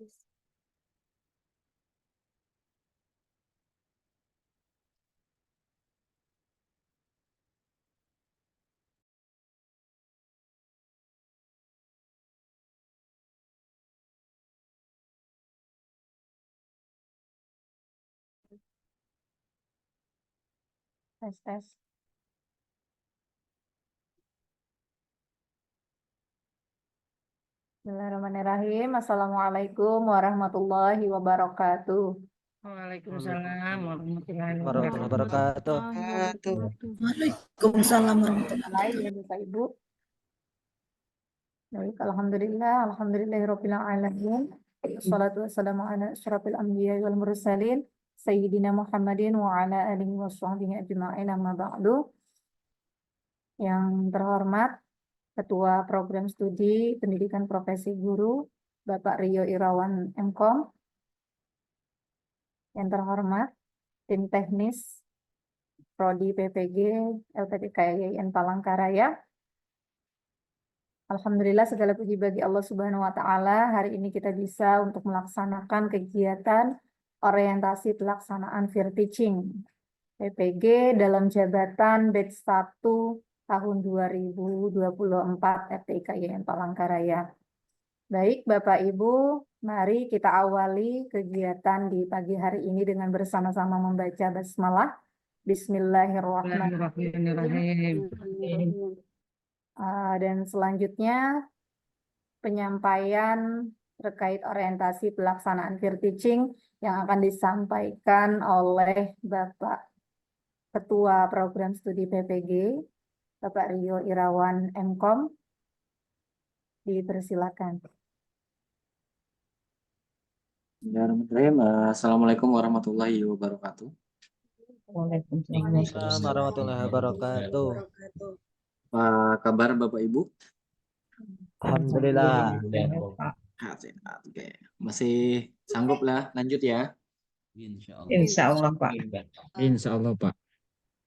Tes, tes. Bismillahirrahmanirrahim. Assalamualaikum warahmatullahi wabarakatuh. Waalaikumsalam warahmatullahi wabarakatuh. Waalaikumsalam warahmatullahi Baik ya Bapak Ibu. Baik, alhamdulillahirabbil alamin. Wassalatu wassalamu ala asyrafil anbiya'i wal mursalin sayyidina Muhammadin wa ala alihi washabbihi ajma'in, amma ba'du. Yang terhormat Ketua Program Studi Pendidikan Profesi Guru Bapak Rio Irawan MKOM. Yang terhormat tim teknis Prodi PPG LPDK YIN Palangkaraya. Alhamdulillah, segala puji bagi Allah Subhanahu wa taala. Hari ini kita bisa untuk melaksanakan kegiatan orientasi pelaksanaan Peer Teaching PPG dalam jabatan batch 1 tahun 2024 FTIK YIN Palangkaraya. Baik Bapak Ibu, mari kita awali kegiatan di pagi hari ini dengan bersama-sama membaca basmalah. Bismillahirrahmanirrahim. Dan selanjutnya penyampaian terkait orientasi pelaksanaan Peer Teaching yang akan disampaikan oleh Bapak Ketua Program Studi PPG, Bapak Rio Irawan MKOM. Dipersilakan. Assalamualaikum warahmatullahi wabarakatuh. Waalaikumsalam warahmatullahi wabarakatuh. Apa kabar Bapak Ibu? Alhamdulillah. Oke. Masih sanggup lah, lanjut ya. Insya Allah Pak. Insya Allah Pak.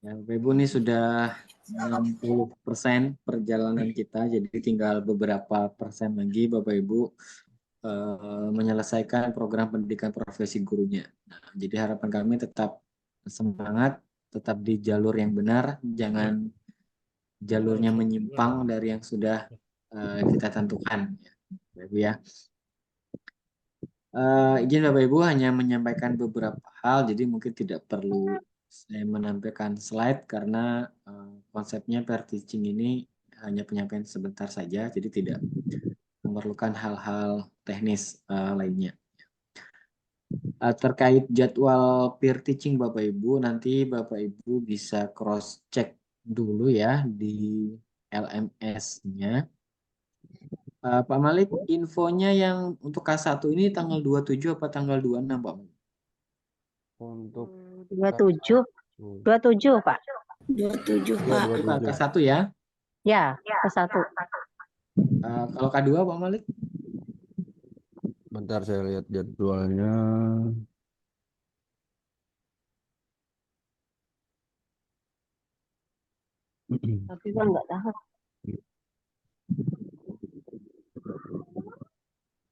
Ya, Bapak Ibu, ini sudah 60% perjalanan kita, jadi tinggal beberapa persen lagi Bapak Ibu menyelesaikan program pendidikan profesi gurunya. Nah, jadi harapan kami tetap semangat, tetap di jalur yang benar, jangan jalurnya menyimpang dari yang sudah kita tentukan, Bapak Ibu ya. Izin Bapak Ibu hanya menyampaikan beberapa hal, jadi mungkin tidak perlu saya menampilkan slide karena konsepnya Peer Teaching ini hanya penyampaian sebentar saja, jadi tidak memerlukan hal-hal teknis lainnya. Terkait jadwal Peer Teaching Bapak Ibu, nanti Bapak Ibu bisa cross check dulu ya di LMS-nya. Pak Malik, infonya yang untuk K1 ini tanggal 27 apa tanggal 26 Pak Malik? Untuk 27 Pak. 27 Pak. K1 ya? Ya, K1. Kalau K2 Pak Malik? bentar saya lihat jadwalnya. Tapi kan nggak tahu.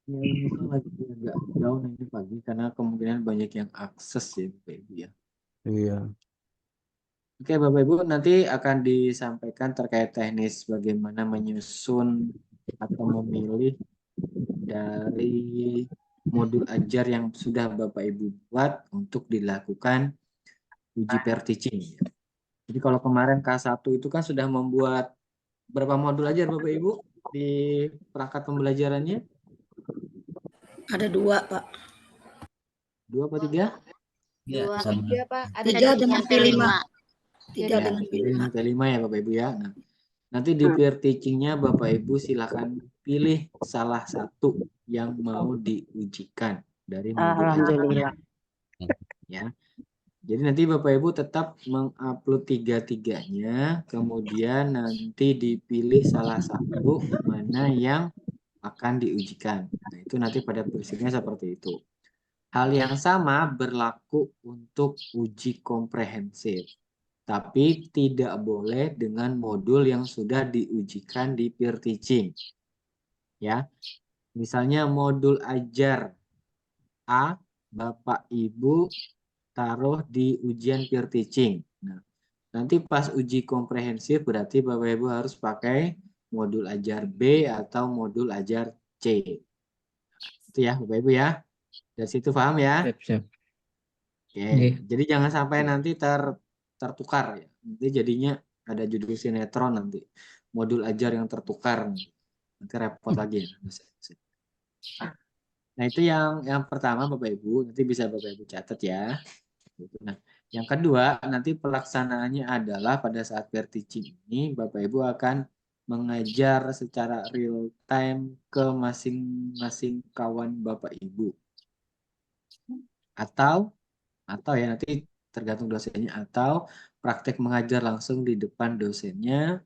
Ya, mungkin lagi agak jauh nanti pagi karena kemungkinan banyak yang akses ya Bapak Ibu ya. Iya. Oke Bapak Ibu, nanti akan disampaikan terkait teknis bagaimana menyusun atau memilih dari modul ajar yang sudah Bapak Ibu buat untuk dilakukan uji Peer Teaching. Jadi kalau kemarin K1 itu kan sudah membuat berapa modul ajar Bapak Ibu di perangkat pembelajarannya? Ada 2 Pak. 2 apa 3? 2, 3 Pak. Ada 3 dengan P5. 3 Ya, dengan dengan P5. P5 ya Bapak Ibu ya. Nah, nanti di Peer Teaching-nya Bapak Ibu silakan pilih salah satu yang mau diujikan dari modul Alhamdulillah. ya. Jadi nanti Bapak Ibu tetap mengupload 3-tiganya, kemudian nanti dipilih salah satu mana yang akan diujikan. Nah, itu nanti pada prinsipnya seperti itu. Hal yang sama berlaku untuk uji komprehensif, tapi tidak boleh dengan modul yang sudah diujikan di Peer Teaching. Ya. Misalnya modul ajar A, Bapak Ibu taruh di ujian peer teaching. Nah, nanti pas uji komprehensif berarti Bapak Ibu harus pakai modul ajar B atau modul ajar C. Itu ya Bapak Ibu ya. Dari situ paham ya? Siap. Oke, Nggih. jadi jangan sampai nanti tertukar ya. Nanti jadinya ada judul sinetron nanti. Modul ajar yang tertukar. Nanti repot lagi ya. Nah, itu yang pertama Bapak Ibu, nanti bisa Bapak Ibu catat ya. Nah, yang kedua, nanti pelaksanaannya adalah pada saat peer teaching ini Bapak Ibu akan mengajar secara real time ke masing-masing kawan Bapak Ibu. Atau ya nanti tergantung dosennya, atau praktek mengajar langsung di depan dosennya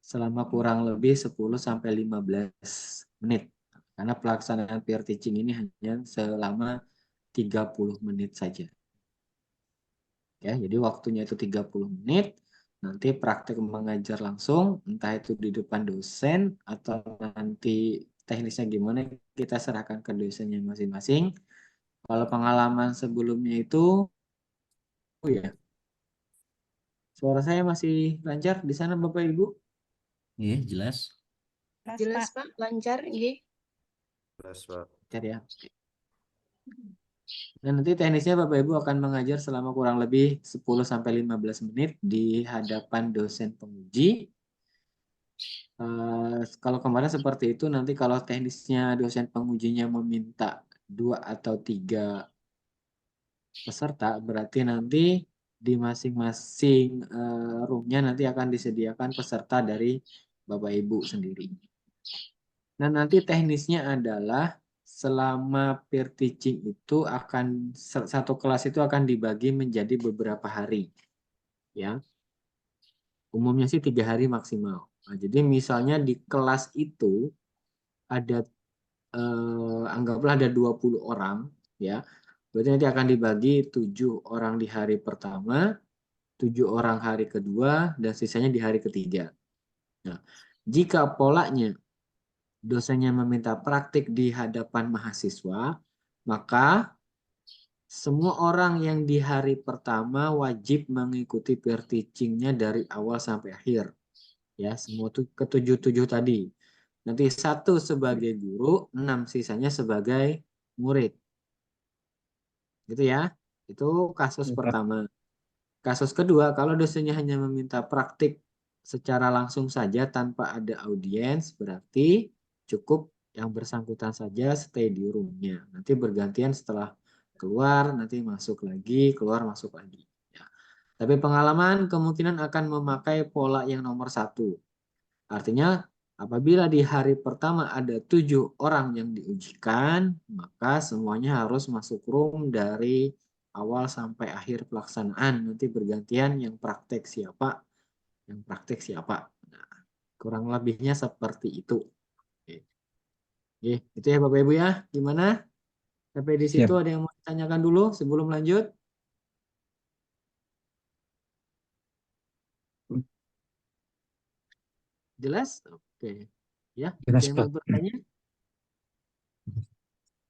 selama kurang lebih 10-15 menit. Karena pelaksanaan peer teaching ini hanya selama 30 menit saja. Ya, jadi waktunya itu 30 menit. Nanti praktek mengajar langsung, entah itu di depan dosen atau nanti teknisnya gimana kita serahkan ke dosennya masing-masing. Kalau pengalaman sebelumnya itu, oh ya, suara saya masih lancar di sana Bapak Ibu? Iya, jelas. Jelas Pak, lancar. Iya. Lancar ya. Dan nanti teknisnya Bapak Ibu akan mengajar selama kurang lebih 10-15 menit di hadapan dosen penguji. Kalau kemarin seperti itu, nanti kalau teknisnya dosen pengujinya meminta 2 atau 3 peserta, berarti nanti di masing-masing roomnya nanti akan disediakan peserta dari Bapak Ibu sendiri. Nah, nanti teknisnya adalah selama peer teaching itu akan satu kelas itu akan dibagi menjadi beberapa hari, ya. Umumnya sih 3 hari maksimal. Nah, jadi misalnya di kelas itu ada anggaplah ada 20 orang, ya. Berarti nanti akan dibagi 7 orang di hari pertama, 7 orang hari kedua, dan sisanya di hari ketiga. Nah, jika polanya dosennya meminta praktik di hadapan mahasiswa, maka semua orang yang di hari pertama wajib mengikuti peer teaching-nya dari awal sampai akhir. Ya, semua itu ke-7 tadi. Nanti 1 sebagai guru, 6 sisanya sebagai murid. Gitu ya. Itu kasus pertama. Kasus kedua, kalau dosennya hanya meminta praktik secara langsung saja tanpa ada audiens, berarti cukup yang bersangkutan saja stay di roomnya. Nanti bergantian setelah keluar, nanti masuk lagi, keluar masuk lagi. Ya. Tapi pengalaman kemungkinan akan memakai pola yang nomor 1. Artinya apabila di hari pertama ada 7 orang yang diujikan, maka semuanya harus masuk room dari awal sampai akhir pelaksanaan. Nanti bergantian yang praktek siapa, yang praktek siapa. Nah, kurang lebihnya seperti itu. Oke, itu ya Bapak Ibu ya. Gimana? Sampai di situ Siap. ada yang mau ditanyakan dulu sebelum lanjut? Jelas? Oke. Ya, ada Jelas, yang Pak. mau bertanya?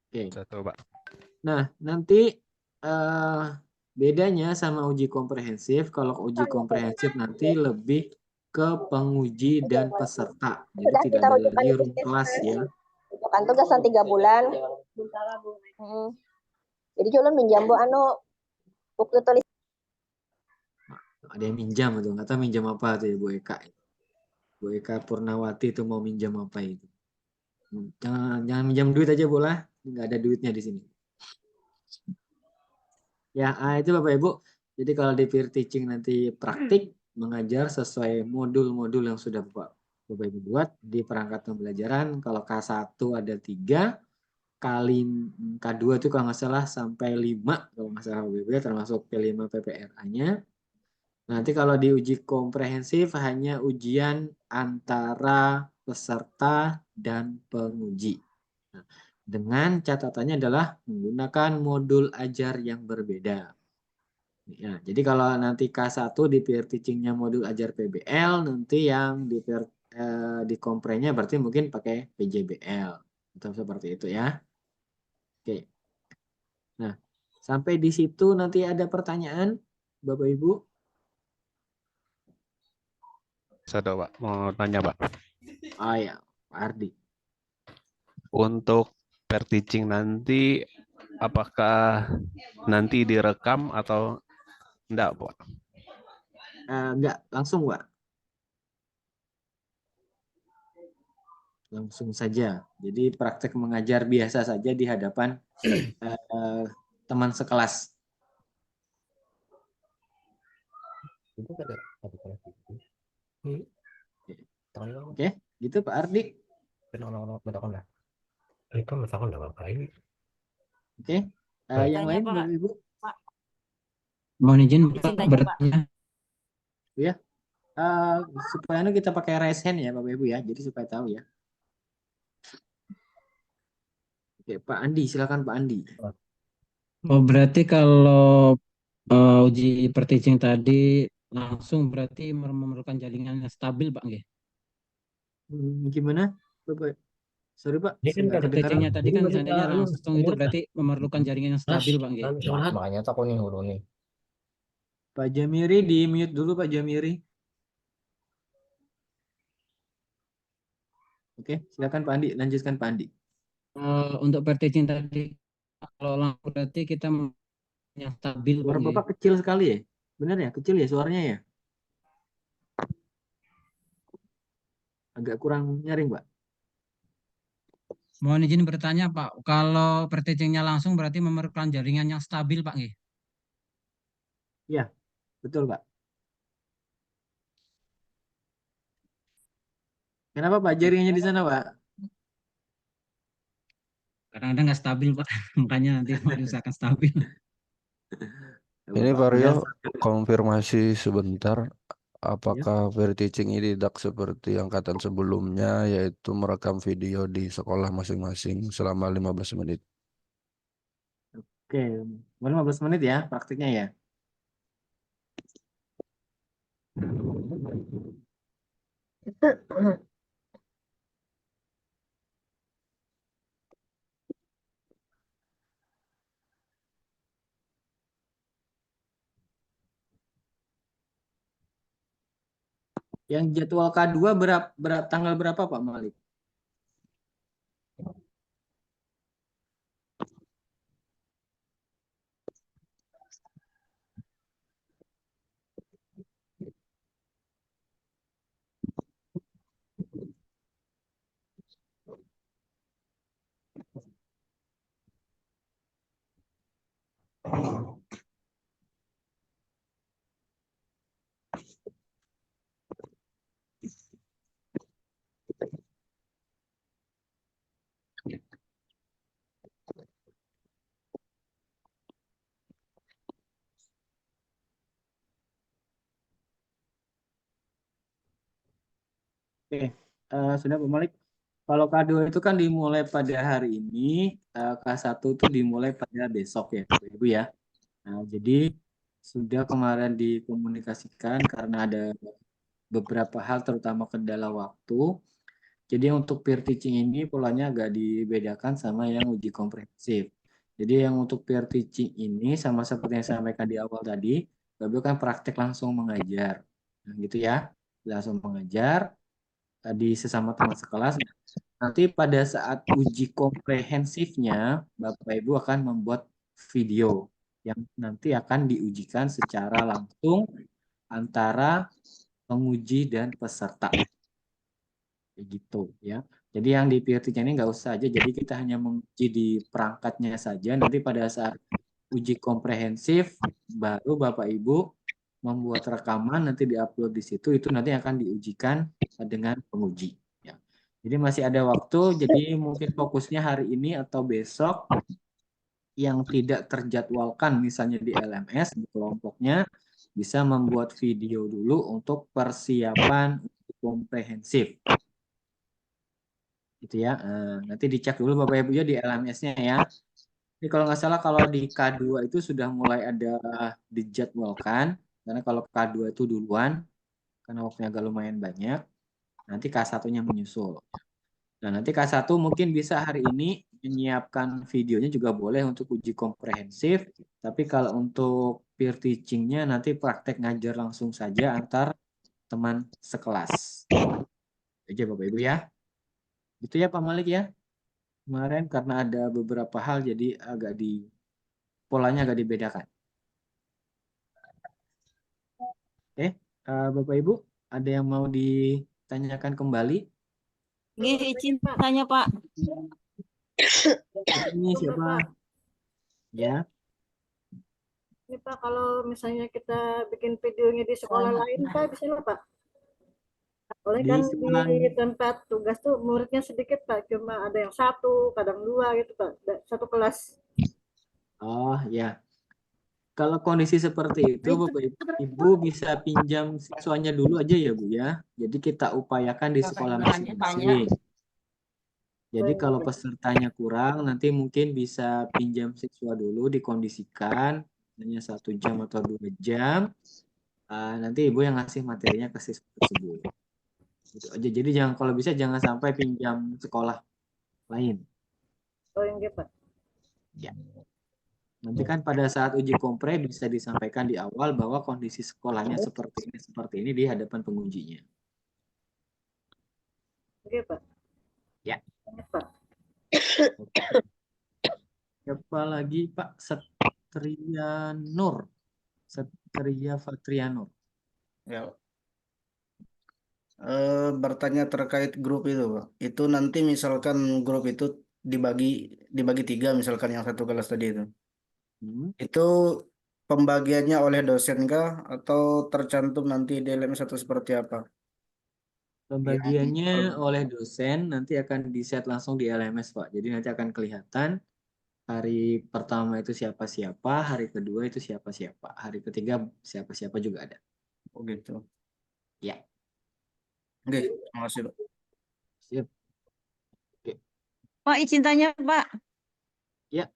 Oke. Satu, Pak. Nah, nanti bedanya sama uji komprehensif, kalau uji komprehensif nanti lebih ke penguji dan peserta. Jadi Sudah tidak kita ada rujukan lagi di room kelas ya. rujukan tugasan 3 bulan. Jadi culun minjam bu buku tulis. Ada yang minjam atau nggak tahu minjam apa tuh ya Bu Eka. Bu Eka Purnawati itu mau minjam apa itu? Jangan minjam duit aja boleh, nggak ada duitnya di sini. Ya, itu Bapak Ibu. Jadi kalau di peer teaching nanti praktik mengajar sesuai modul-modul yang sudah Bapak Ibu buat di perangkat pembelajaran. Kalau K1 ada 3, kali K2 itu kalau nggak salah sampai 5 kalau nggak salah Bapak Ibu ya, termasuk P5 PPRA-nya. Nanti kalau di uji komprehensif hanya ujian antara peserta dan penguji. Nah, dengan catatannya adalah menggunakan modul ajar yang berbeda. Ya, jadi kalau nanti K1 di peer teaching-nya modul ajar PBL, nanti yang di komprehnya berarti mungkin pakai PJBL. Atau seperti itu ya. Oke. Nah, sampai di situ nanti ada pertanyaan, Bapak Ibu? Saya Pak, mau tanya Pak. Oh ya, Pak Ardi. Untuk pair teaching nanti, apakah nanti direkam atau enggak Pak? Enggak, langsung Pak. Langsung saja. Jadi praktek mengajar biasa saja di hadapan teman sekelas. Oke, gitu Pak Ardi. Oke, yang lain Bapak Ibu? Mohon izin Izin Pak tanya, Pak. bertanya. Ya, supaya kita pakai raise hand ya Bapak Ibu ya. Jadi supaya tahu ya. Oke, Pak Andi, silakan Pak Andi. Oh, berarti kalau uji per-teaching tadi langsung berarti memerlukan jaringan yang stabil Pak nggih? Gimana Bapak? Sorry Pak, Ini kan nggak kedengaran. per-teachingnya tadi kan seandainya langsung itu berarti memerlukan jaringan yang stabil Pak nggih? Makanya tak kuning hulu nih. Pak Jamiri di mute dulu Pak Jamiri. Oke, silakan Pak Andi, lanjutkan Pak Andi. Untuk per-teaching tadi kalau langsung berarti kita yang stabil Pak Suara nggih? Bapak kecil sekali ya? Benar ya? Kecil ya suaranya ya? Agak kurang nyaring Pak. Mohon izin bertanya Pak, kalau per-teachingnya langsung berarti memerlukan jaringan yang stabil Pak nggih? Iya, betul Pak. Kenapa Pak jaringannya di sana Pak? Kadang-kadang nggak stabil Pak, makanya nanti mau diusahakan stabil. Ini Bapak Vario udah- konfirmasi sebentar. Ya. Apakah pair teaching ini tidak seperti angkatan sebelumnya, yaitu merekam video di sekolah masing-masing selama 15 menit? Oke, 15 menit ya praktiknya ya. Yang jadwal K2 tanggal berapa Pak Malik? Oke, sudah Pak Malik. Kalau K2 itu kan dimulai pada hari ini, K1 itu dimulai pada besok ya, Bapak Ibu ya. Nah, jadi sudah kemarin dikomunikasikan karena ada beberapa hal terutama kendala waktu. Jadi untuk peer teaching ini polanya agak dibedakan sama yang uji komprehensif. Jadi yang untuk peer teaching ini sama seperti yang saya sampaikan di awal tadi, Bapak Ibu kan praktek langsung mengajar. Nah, gitu ya. Langsung mengajar di sesama teman sekelas. Nanti pada saat uji komprehensifnya, Bapak Ibu akan membuat video yang nanti akan diujikan secara langsung antara penguji dan peserta. Begitu ya. Jadi yang di PRT-nya ini nggak usah aja. Jadi kita hanya menguji di perangkatnya saja. Nanti pada saat uji komprehensif, baru Bapak Ibu membuat rekaman, nanti diupload di situ. Itu nanti akan diujikan dengan penguji. Ya. Jadi masih ada waktu. Jadi mungkin fokusnya hari ini atau besok yang tidak terjadwalkan, misalnya di LMS di kelompoknya, bisa membuat video dulu untuk persiapan komprehensif. Gitu ya. Nanti dicek dulu Bapak Ibu ya di LMS-nya ya. Ini kalau nggak salah kalau di K2 itu sudah mulai ada dijadwalkan, karena kalau K2 itu duluan, karena waktunya agak lumayan banyak, nanti K1-nya menyusul. Nah, nanti K1 mungkin bisa hari ini menyiapkan videonya juga boleh untuk uji komprehensif, tapi kalau untuk peer teachingnya nanti praktek ngajar langsung saja antar teman sekelas. Aja Bapak Ibu ya. Itu ya Pak Malik ya. Kemarin karena ada beberapa hal jadi polanya agak dibedakan. Bapak Ibu, ada yang mau ditanyakan kembali? Izin tanya Pak. Ini siapa? Ya. Ini Pak, kalau misalnya kita bikin videonya di sekolah lain, Pak, bisa nggak Pak? Oleh Di kan sekolah. di tempat tugas tuh muridnya sedikit Pak, cuma ada yang satu, kadang dua gitu Pak, satu kelas. Oh ya. Kalau kondisi seperti itu, Bapak Ibu bisa pinjam siswanya dulu aja ya Bu ya. Jadi kita upayakan di sekolah masing-masing. Jadi kalau pesertanya kurang, nanti mungkin bisa pinjam siswa dulu, dikondisikan hanya 1 jam atau 2 jam. Nanti Ibu yang ngasih materinya ke siswa tersebut. Gitu aja. Jadi kalau bisa jangan sampai pinjam sekolah lain. Oh yang Pak. Ya. Nanti kan pada saat uji kompre bisa disampaikan di awal bahwa kondisi sekolahnya seperti ini di hadapan pengujinya. Oke Pak. Ya. Pak. Siapa lagi Pak? Satria Nur. Satria Fatrianur. Ya. Bertanya terkait grup itu, Pak. Itu nanti misalkan grup itu dibagi 3, misalkan yang satu kelas tadi itu. Itu pembagiannya oleh dosen kah atau tercantum nanti di LMS atau seperti apa? Pembagiannya oleh dosen nanti akan di-set langsung di LMS Pak. Jadi nanti akan kelihatan hari pertama itu siapa-siapa, hari kedua itu siapa-siapa, hari ketiga siapa-siapa juga ada. Oh gitu. Ya. Oke, terima kasih Pak. Siap. Oke. Pak, izin tanya Pak. Ya.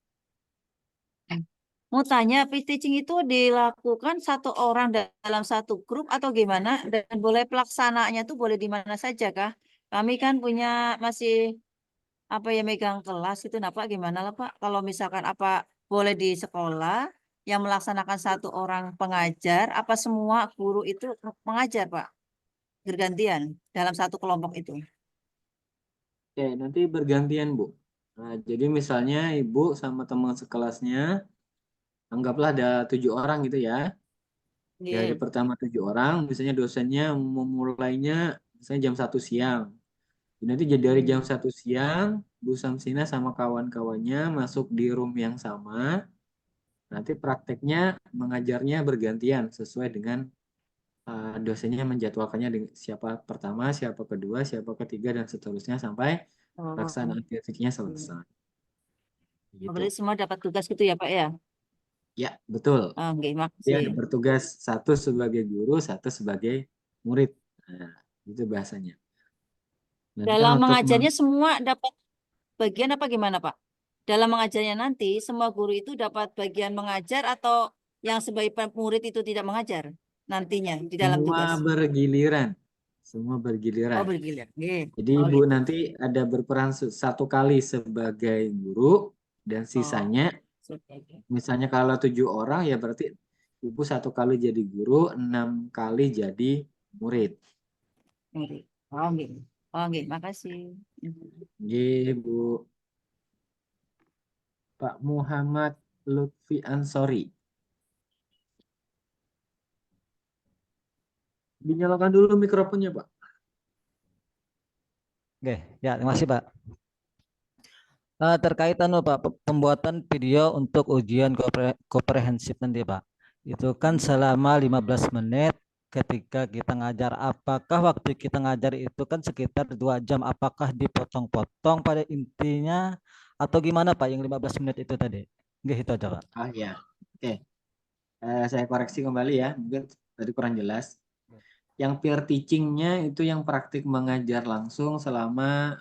Mau tanya, peer teaching itu dilakukan satu orang dalam satu grup atau gimana? Dan boleh pelaksanaannya tuh boleh di mana saja kah? Kami kan punya masih megang kelas itu, nah Pak gimana lah Pak? Kalau misalkan apa boleh di sekolah yang melaksanakan satu orang pengajar, apa semua guru itu mengajar Pak? Bergantian dalam satu kelompok itu. Oke, nanti bergantian Bu. Nah, jadi misalnya Ibu sama teman sekelasnya, anggaplah ada 7 orang gitu ya. Di hari pertama 7 orang, misalnya dosennya memulainya misalnya jam 1 siang. Nanti dari jam 1 siang, Bu Samsina sama kawan-kawannya masuk di room yang sama. Nanti prakteknya mengajarnya bergantian sesuai dengan dosennya menjadwalkannya dengan siapa pertama, siapa kedua, siapa ketiga, dan seterusnya sampai pelaksanaan fisiknya selesai. Gitu. Berarti semua dapat tugas gitu ya Pak ya? Ya, betul. Oke, Dia makasih. bertugas satu sebagai guru, satu sebagai murid. Nah, itu bahasanya. Nanti Dalam untuk mengajarnya semua dapat bagian apa gimana Pak? Dalam mengajarnya nanti semua guru itu dapat bagian mengajar atau yang sebagai murid itu tidak mengajar nantinya di dalam semua tugas? bergiliran. Semua Oh, bergiliran. bergiliran. Jadi Ibu nanti ada berperan 1 kali sebagai guru dan sisanya misalnya kalau 7 orang ya berarti Ibu 1 kali jadi guru, 6 kali jadi murid. Oh, gitu. Oh, gitu. Makasih. Iya, Bu. Pak Muhammad Lutfi Ansori. Dinyalakan dulu mikrofonnya, Pak. Oke, ya terima kasih Pak. Terkait Pak pembuatan video untuk ujian komprehensif nanti Pak. Itu kan selama 15 menit ketika kita ngajar, apakah waktu kita ngajar itu kan sekitar 2 jam, apakah dipotong-potong pada intinya atau gimana Pak yang 15 menit itu tadi? Nggih, itu aja Pak. Ah ya, oke. Saya koreksi kembali ya, mungkin tadi kurang jelas. Yang peer teaching-nya itu yang praktik mengajar langsung selama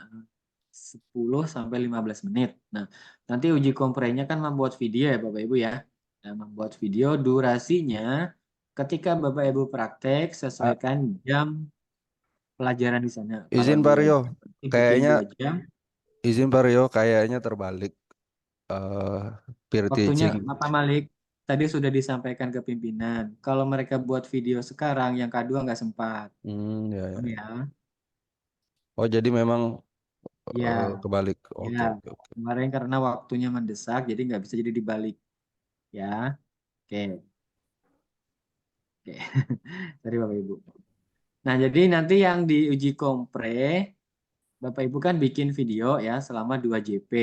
10 sampai 15 menit. Nah, nanti uji komprehnya kan membuat video ya Bapak Ibu ya. Nah, membuat video durasinya ketika Bapak Ibu praktek sesuaikan jam pelajaran di sana. Izin Pak Rio, kayaknya 2 jam. Izin Pak Rio, kayaknya terbalik. Peer Waktunya teaching. Bapak Malik tadi sudah disampaikan ke pimpinan. Kalau mereka buat video sekarang, yang K2 nggak sempat. Ya, ya. Ya, Oh, jadi memang ya, kebalik. Oke, ya. oke, oke. Kemarin karena waktunya mendesak, jadi nggak bisa jadi dibalik. Ya, oke. Oke. Dari Bapak Ibu. Nah, jadi nanti yang diuji kompre, Bapak Ibu kan bikin video ya selama 2 JP.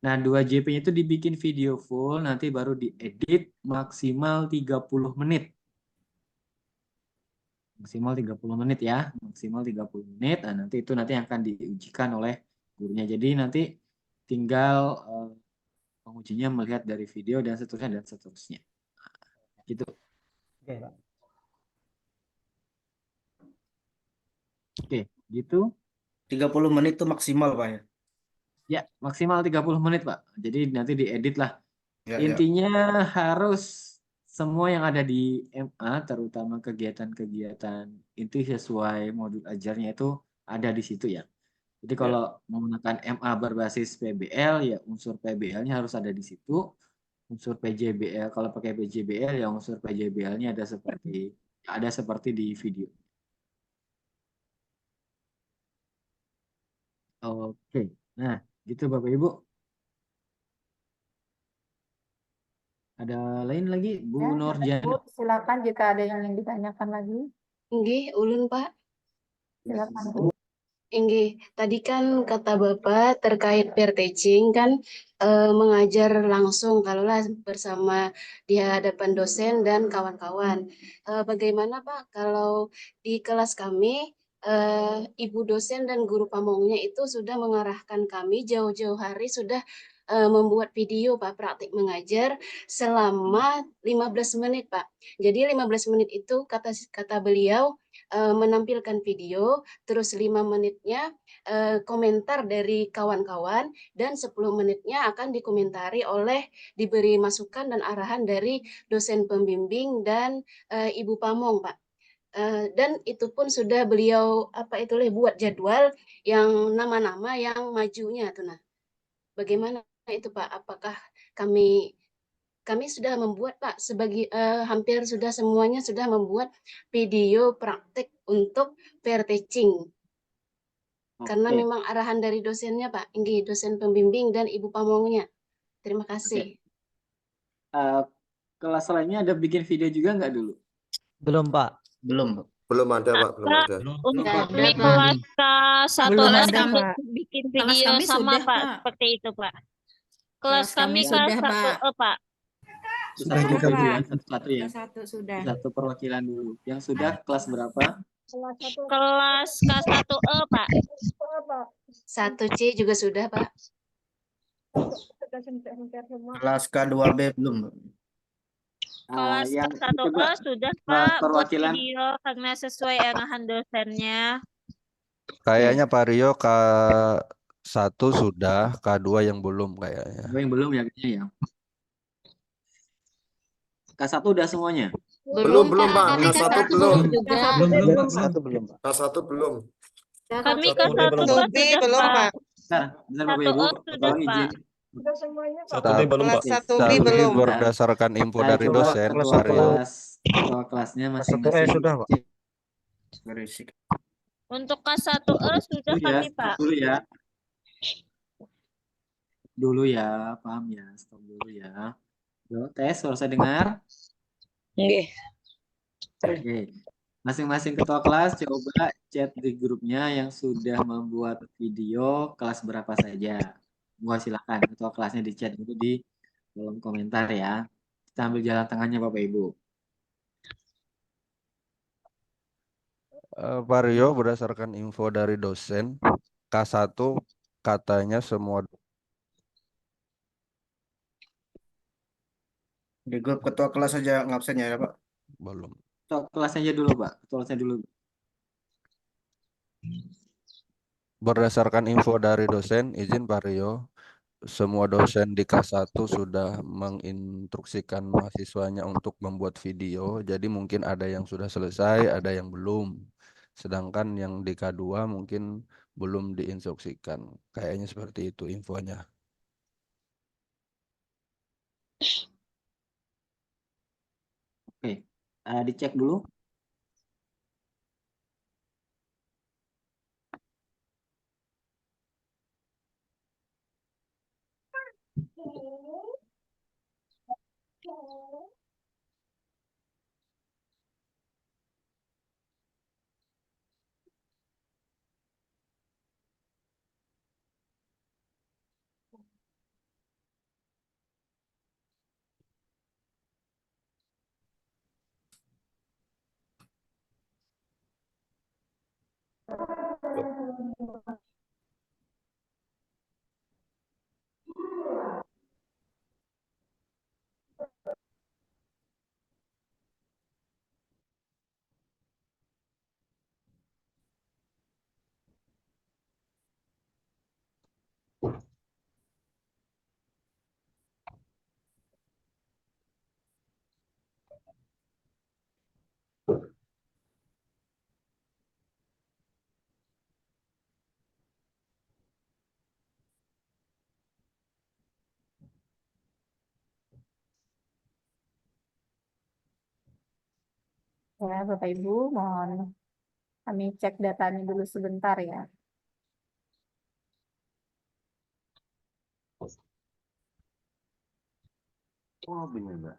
Nah, 2 JP-nya itu dibikin video full, nanti baru diedit maksimal 30 menit. Maksimal 30 menit ya, maksimal 30 menit. Nah, nanti itu nanti akan diujikan oleh gurunya. Jadi nanti tinggal pengujinya melihat dari video dan seterusnya dan seterusnya. Gitu. Oke, Pak. Oke, gitu. 30 menit itu maksimal, Pak ya. Ya, maksimal 30 menit, Pak. Jadi nanti diedit lah. Ya, ya. Intinya harus semua yang ada di MA, terutama kegiatan-kegiatan inti sesuai modul ajarnya itu ada di situ ya. Jadi kalau menggunakan MA berbasis PBL, ya unsur PBL-nya harus ada di situ. Unsur PJBL, kalau pakai PJBL, ya unsur PJBL-nya ada seperti di video. Oke, nah gitu Bapak Ibu. Ada lain lagi, Bu Ya, Nurjana? Bu, silakan jika ada yang ingin ditanyakan lagi. Nggih, ulun Pak. Silakan, Bu. Inggih, tadi kan kata Bapak terkait peer teaching kan mengajar langsung kalaulah bersama di hadapan dosen dan kawan-kawan. Bagaimana Pak kalau di kelas kami ibu dosen dan guru pamongnya itu sudah mengarahkan kami jauh-jauh hari sudah membuat video Pak praktik mengajar selama 15 menit Pak. Jadi 15 menit itu kata beliau menampilkan video, terus 5 menitnya komentar dari kawan-kawan, dan 10 menitnya akan dikomentari oleh diberi masukan dan arahan dari dosen pembimbing dan Ibu Pamong, Pak. Dan itu pun sudah beliau buat jadwal yang nama-nama yang majunya tuh nah. Bagaimana itu Pak? Apakah kami sudah membuat Pak hampir sudah semuanya sudah membuat video praktik untuk peer teaching. Karena memang arahan dari dosennya Pak, Inggi, dosen pembimbing dan Ibu Pamongnya. Terima kasih. Kelas lainnya ada bikin video juga nggak dulu? Belum, Pak. Belum, Pak. Belum ada, Pak. Belum ada. Untuk Nggak kami ada, Pak. kelas K1 Belum S ada, kami Pak. bikin Kelas video kami sama sudah, Pak, Pak. seperti itu Pak. Kelas Kelas kami kami sudah, kelas 1 Pak. Pak. Sudah Sudah, dulu Pak. ya, satu-satu ya. Satu sudah. Satu perwakilan dulu. Yang sudah kelas berapa? Kelas K1E Pak. 1C juga sudah Pak. Kelas K2B belum, Pak. Kelas Yang K1E coba sudah Pak buat perwakilan video karena sesuai arahan dosennya. Kayaknya Pak Rio K1 sudah, K2 yang belum kayaknya. yang belum ya kayaknya ya. K1 udah semuanya? Belum, Pak. Kami K1 K1 belum. juga. Belum, K1 belum, Pak. K1 belum. Kami K1 K1 belum, Pak Pak. sudah belum, Pak. Pak. Bentar Bapak Ibu, 1E sudah tolong Pak. izin. Tapi Kelas tapi belum. berdasarkan info Saya dari coba dosen, ketua Pak Rio. ketua kelasnya Kelas 1E masing-masing sudah, Pak. cek Berisik. Untuk K1E sudah dulu ya, kami Pak. dulu ya. Dulu ya, paham ya, stop dulu ya. Yo, tes, suara saya dengar? Nggih. Oke. Masing-masing ketua kelas coba chat di grupnya yang sudah membuat video kelas berapa saja. Gua silakan ketua kelasnya di chat itu di kolom komentar ya. Kita ambil jalan tengahnya Bapak Ibu. Pak Rio, berdasarkan info dari dosen, K1 katanya semua. Di grup ketua kelas saja ngabsen ya, Pak. Belum. Ketua kelasnya aja dulu Pak. Ketua kelasnya dulu. Berdasarkan info dari dosen, izin Pak Rio, semua dosen di K1 sudah menginstruksikan mahasiswanya untuk membuat video. Jadi mungkin ada yang sudah selesai, ada yang belum. Sedangkan yang di K2 mungkin belum diinstruksikan. Kayaknya seperti itu infonya. Oke, dicek dulu. Ya, Bapak Ibu, mohon kami cek datanya dulu sebentar ya. Oh, benar, Mbak.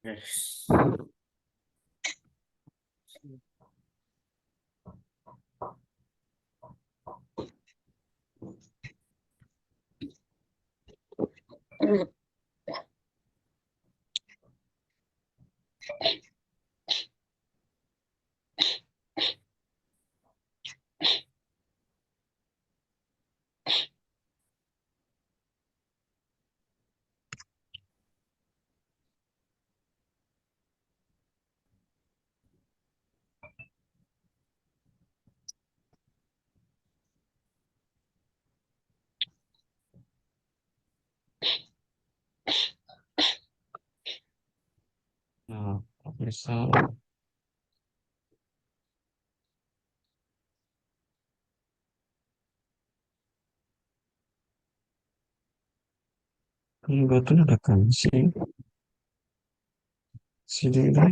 Yes. misal kebetulan ada kan si Dina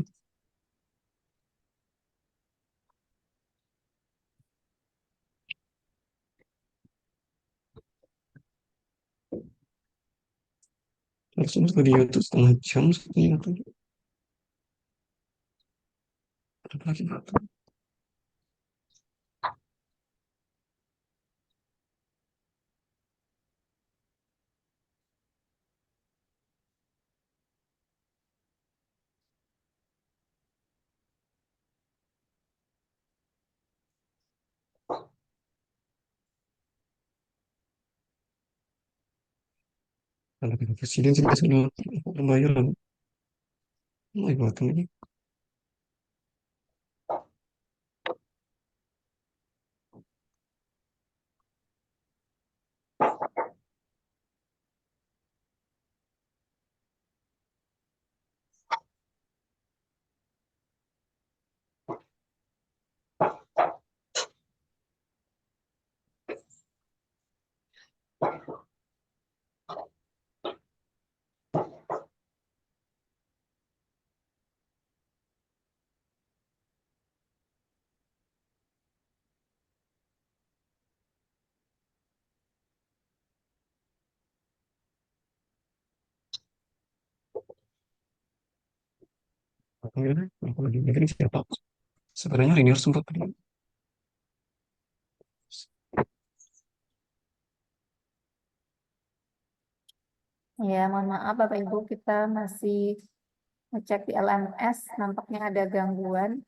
langsung video itu setengah jam setengah itu ada lagi Pak. Kalau kita presiden sih biasanya lumayan lumayan ini. Kalau di ini siapa? Sebenarnya Rinier sempat Ya, mohon maaf Bapak Ibu, kita masih ngecek di LMS, nampaknya ada gangguan.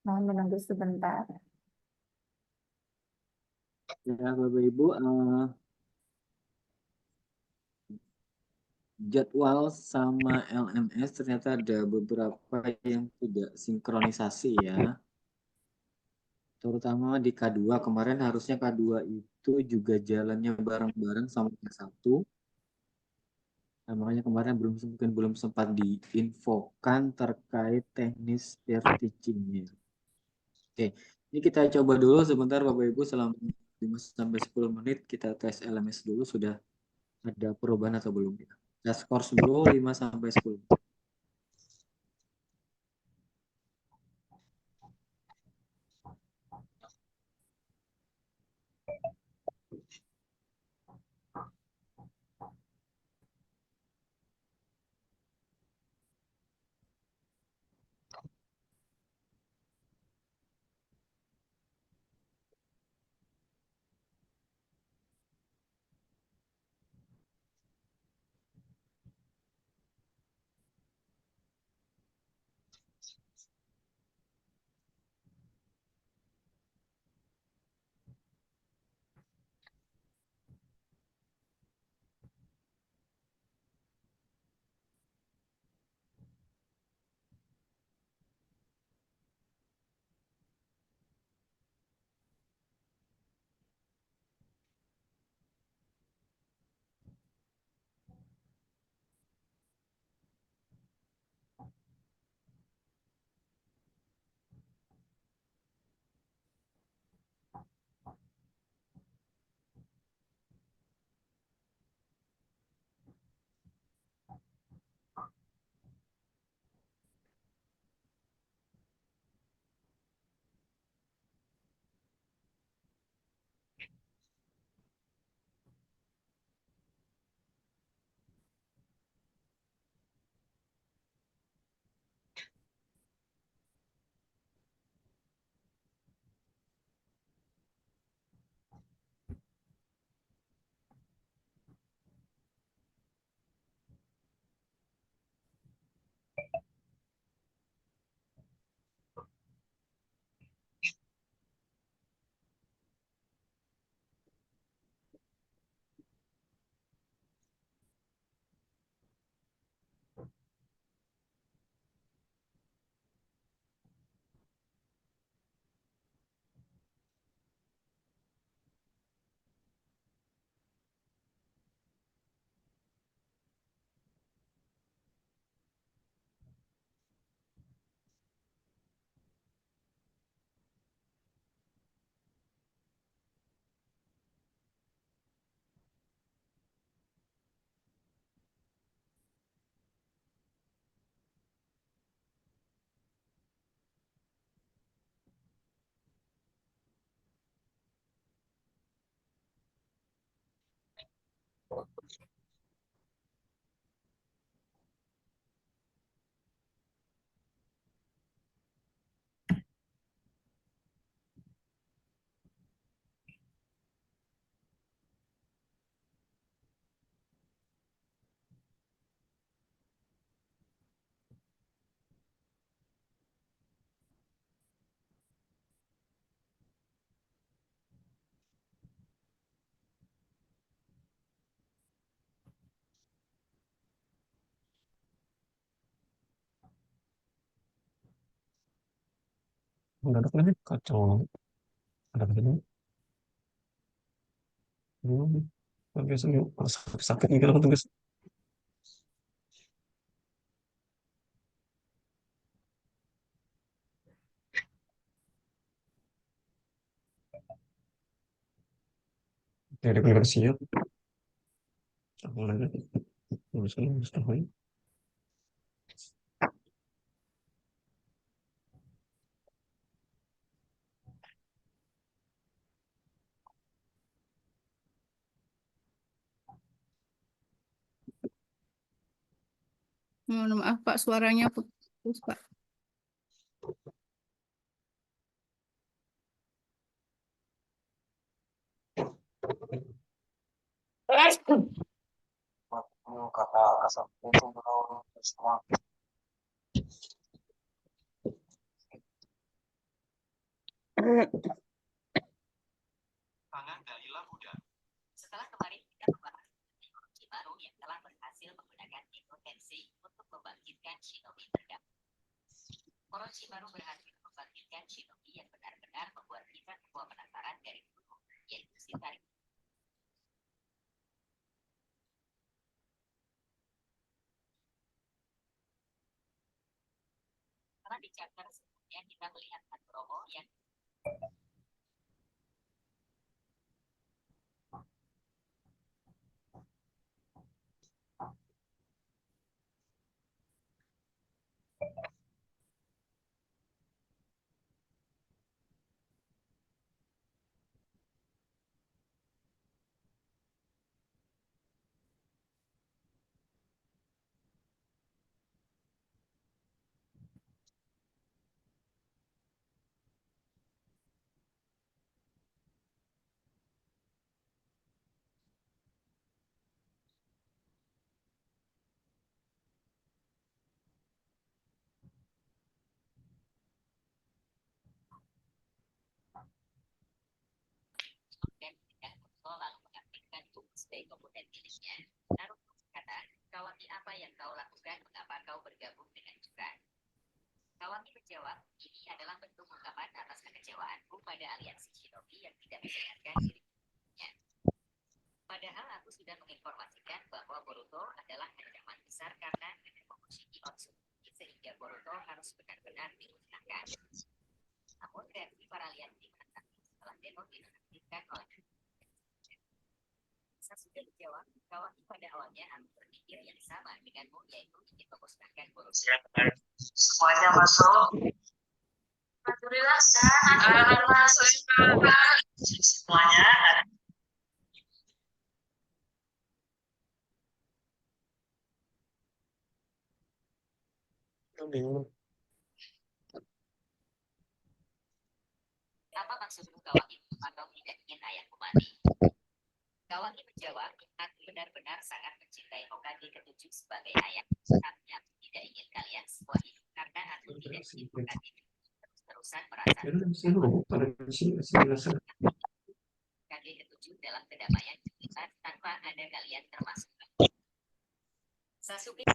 Mohon menunggu sebentar. Ya, Bapak Ibu, jadwal sama LMS ternyata ada beberapa yang tidak sinkronisasi ya. Terutama di K2, kemarin harusnya K2 itu juga jalannya bareng-bareng sama K1. Nah, makanya kemarin mungkin belum sempat diinfokan terkait teknis peer teaching-nya. Oke, ini kita coba dulu sebentar Bapak Ibu selama 5-10 menit kita tes LMS dulu sudah ada perubahan atau belum ya. Kita skor dulu 5-10. Mendadak lagi kacau. Ada begini. Biasanya sakit nih kalau tugas. Jadi kalau siap. Apa lagi? Urusan tahu. Mohon maaf Pak, suaranya putus Pak. Setelah kemarin kita membahas teknologi baru yang telah berhasil menggunakan potensi untuk membangkitkan Shinobi terdampak. Orochimaru berhasil membangkitkan Shinobi yang benar-benar membuat kita semua penasaran dari dulu, yaitu Shintarik. Setelah di chapter sebelumnya kita melihat Hagoromo yang dan tidak lalu mengaktifkan Doomsday komponen miliknya. Naruto berkata, Kawaki apa yang kau lakukan, mengapa kau bergabung dengan Juran? Kawaki menjawab, ini adalah bentuk ungkapan atas kekecewaanku pada aliansi Shinobi yang tidak mendengarkan dirinya. Padahal aku sudah menginformasikan bahwa Boruto adalah ancaman besar karena ada Momoshiki Otsutsuki sehingga Boruto harus benar-benar dimusnahkan. Namun reaksi para aliansi menanggapi setelah demo dinonaktifkan oleh Sasuke menjawab, Kawaki pada awalnya aku berpikir yang sama denganmu, yaitu ingin memusnahkan Boruto. Semuanya masuk. Alhamdulillah sekarang masuk semuanya. Apa maksudmu Kawaki atau tidak ingin ayahku mati? Kawaki menjawab, aku benar-benar sangat mencintai Hokage ke-7 sebagai ayah. Tapi aku tidak ingin kalian semua hidup karena aku tidak ingin Hokage terus-terusan merasa Hokage ke-7 dalam kedamaian kita tanpa ada kalian termasuk. Sasuke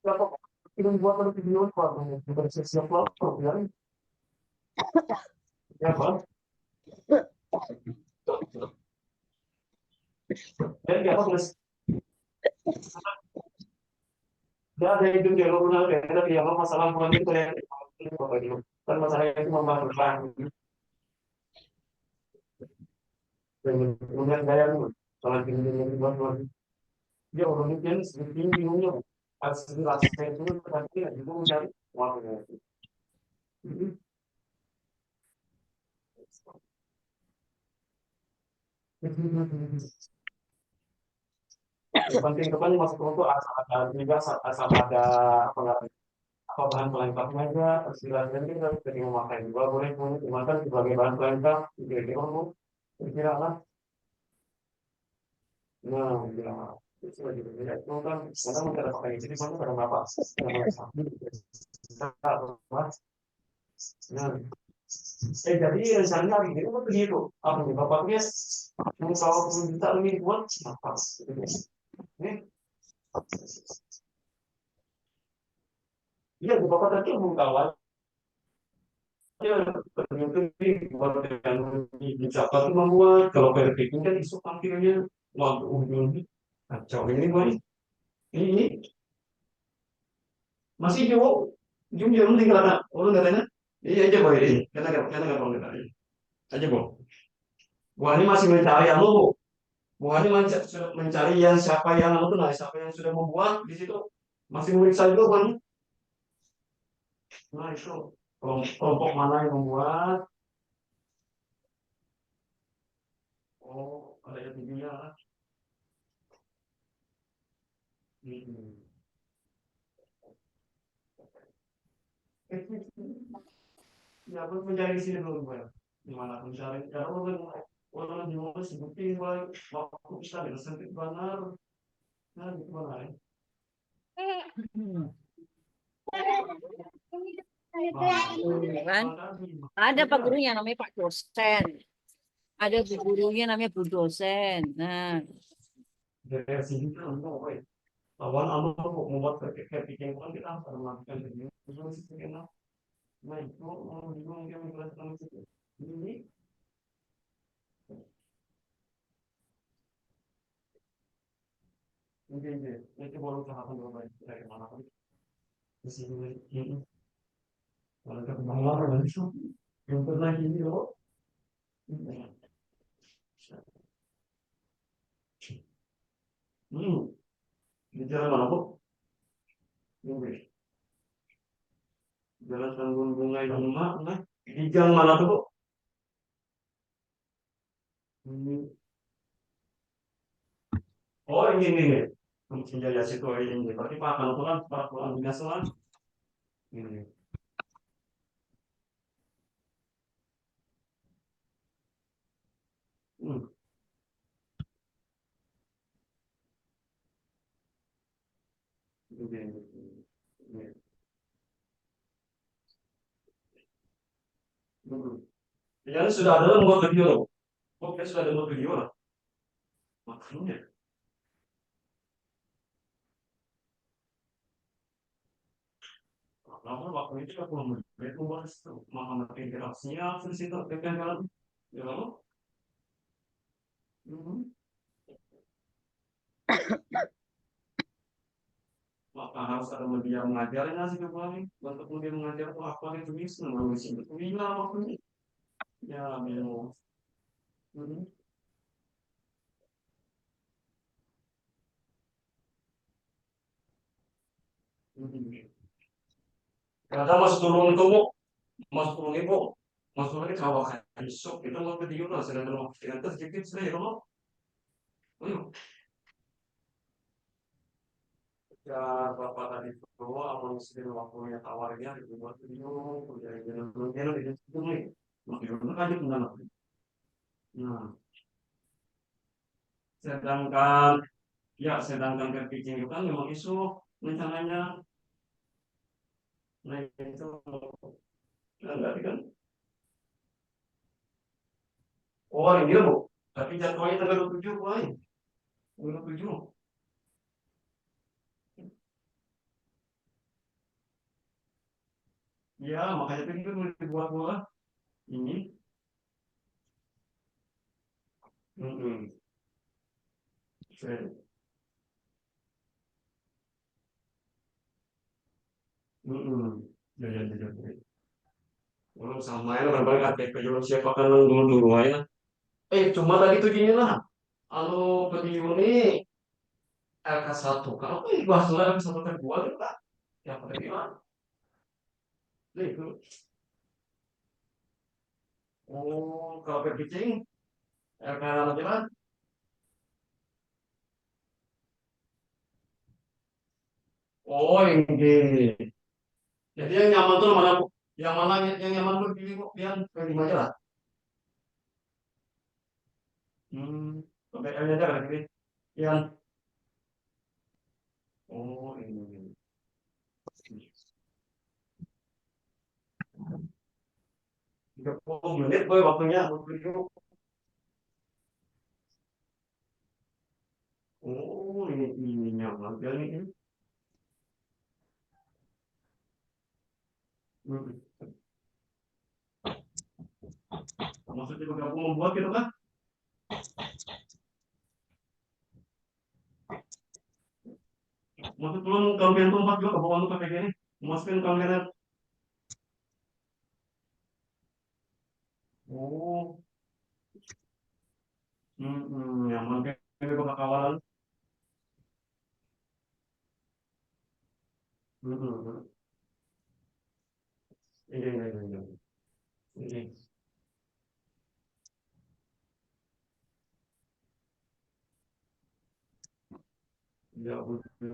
Kita buat ada video Pak, kita siap lah, ya. Ya Pak. Jadi apa tulis? Ya ada itu dia lo benar ada dia lo masalah itu ya. Kan masalah itu membangun orang. Kemudian gaya kalau tinggi buat dia orang itu sedikit bingungnya. Asli rasa itu nanti itu mencari uang. Penting depan masuk untuk asal ada juga asal ada apa bahan pelengkapnya aja istilahnya kita jadi memakai juga boleh menggunakan sebagai bahan pelengkap jadi kamu kira lah nah bilang itu lagi berbeda itu kan karena mungkin ada pakai jadi mana pada bapak nah jadi rencananya hari ini kan begitu apa nih bapaknya mau kalau minta lebih buat siapa nih iya bapak tadi mau kawan ya ternyata buat yang dicatat itu membuat kalau verifikasi kan isu tampilnya waktu ujung kacau ini boy ini masih jauh jauh jauh tinggal anak orang katanya iya aja boy ini karena nggak perlu katanya aja boy gua ini masih mencari yang lu gua ini mencari yang siapa yang itu nah siapa yang sudah membuat di situ masih meriksa juga kan nah itu kelompok mana yang membuat oh ada yang dia ya aku mencari di sini dulu gue gimana mencari ya orang di mana sebutin waktu bisa dengan sempit benar nah gimana ya Kan ada pak gurunya namanya pak dosen, ada bu gurunya namanya bu dosen. Nah dari sini kan lawan Allah kok membuat kepikiran kan kita harus melakukan begini terus sekian nah itu mau bingung dia menjelaskan itu ini mungkin itu baru tahapan berbaik dari mana pun di sini ini kalau kita mengalar langsung yang pernah ini loh bicara mana kok ini jalan tanggung bunga itu mana di jalan mana tuh kok ini oh ini menjadi situ ini berarti makan itu kan peraturan biasa lah ini ya sudah ada membuat video loh oke sudah ada membuat video lah makanya lama waktu itu aku membuat membahas mengamati interaksinya terus itu dengan jalan ya lalu maka harus ada media mengajarnya sih kembali untuk media mengajar itu apa itu bisa melalui sini bila waktunya ya bingung Kada mas tulong ito mo, mas tulong ipo, mas tulong ito hawakan. So, ito mga video na, sila na mga pinantas, jikit sila, yun mo. Ano? Ya, bapak tadi itu, abang sendiri waktunya tawarnya, dibuat video, kemudian jalan-jalan, itu nih. Makanya aja benar. Nah, sedangkan kepiting itu kan memang isu rencananya. Nah, itu enggak kan? Oh, ini bu. Tapi jadwalnya tanggal 27, boy. Tanggal 27. Ya, makanya itu dibuat bola ini. Oke. Ya, ya, ya, ya. Oh, sama ya, barangkali KTP juga siapa kan dulu-dulu aja. Cuma tadi tuh gini lah. Anu video ini LK1. Kalau aku bahas LK1 kedua itu Kak. Ya, pada gimana? Nah, itu. Oh, kalau pitching LK aja kan? Oh, ini. Jadi yang nyaman tuh mana Bu? Yang mana yang nyaman tuh pilih Bu? Yang lima aja lah. PL-nya aja kan ini. Yang oh ini. 30 menit boy waktunya buat video. Oh, ini nyaman ya ini. Maksudnya juga aku membuat gitu kan? Maksud belum kalian tuh empat juga ke bawah untuk kayak gini. Masukin kalian. Oh, nyaman kayak bakal kawalan. Ini. Ini. Ya, betul.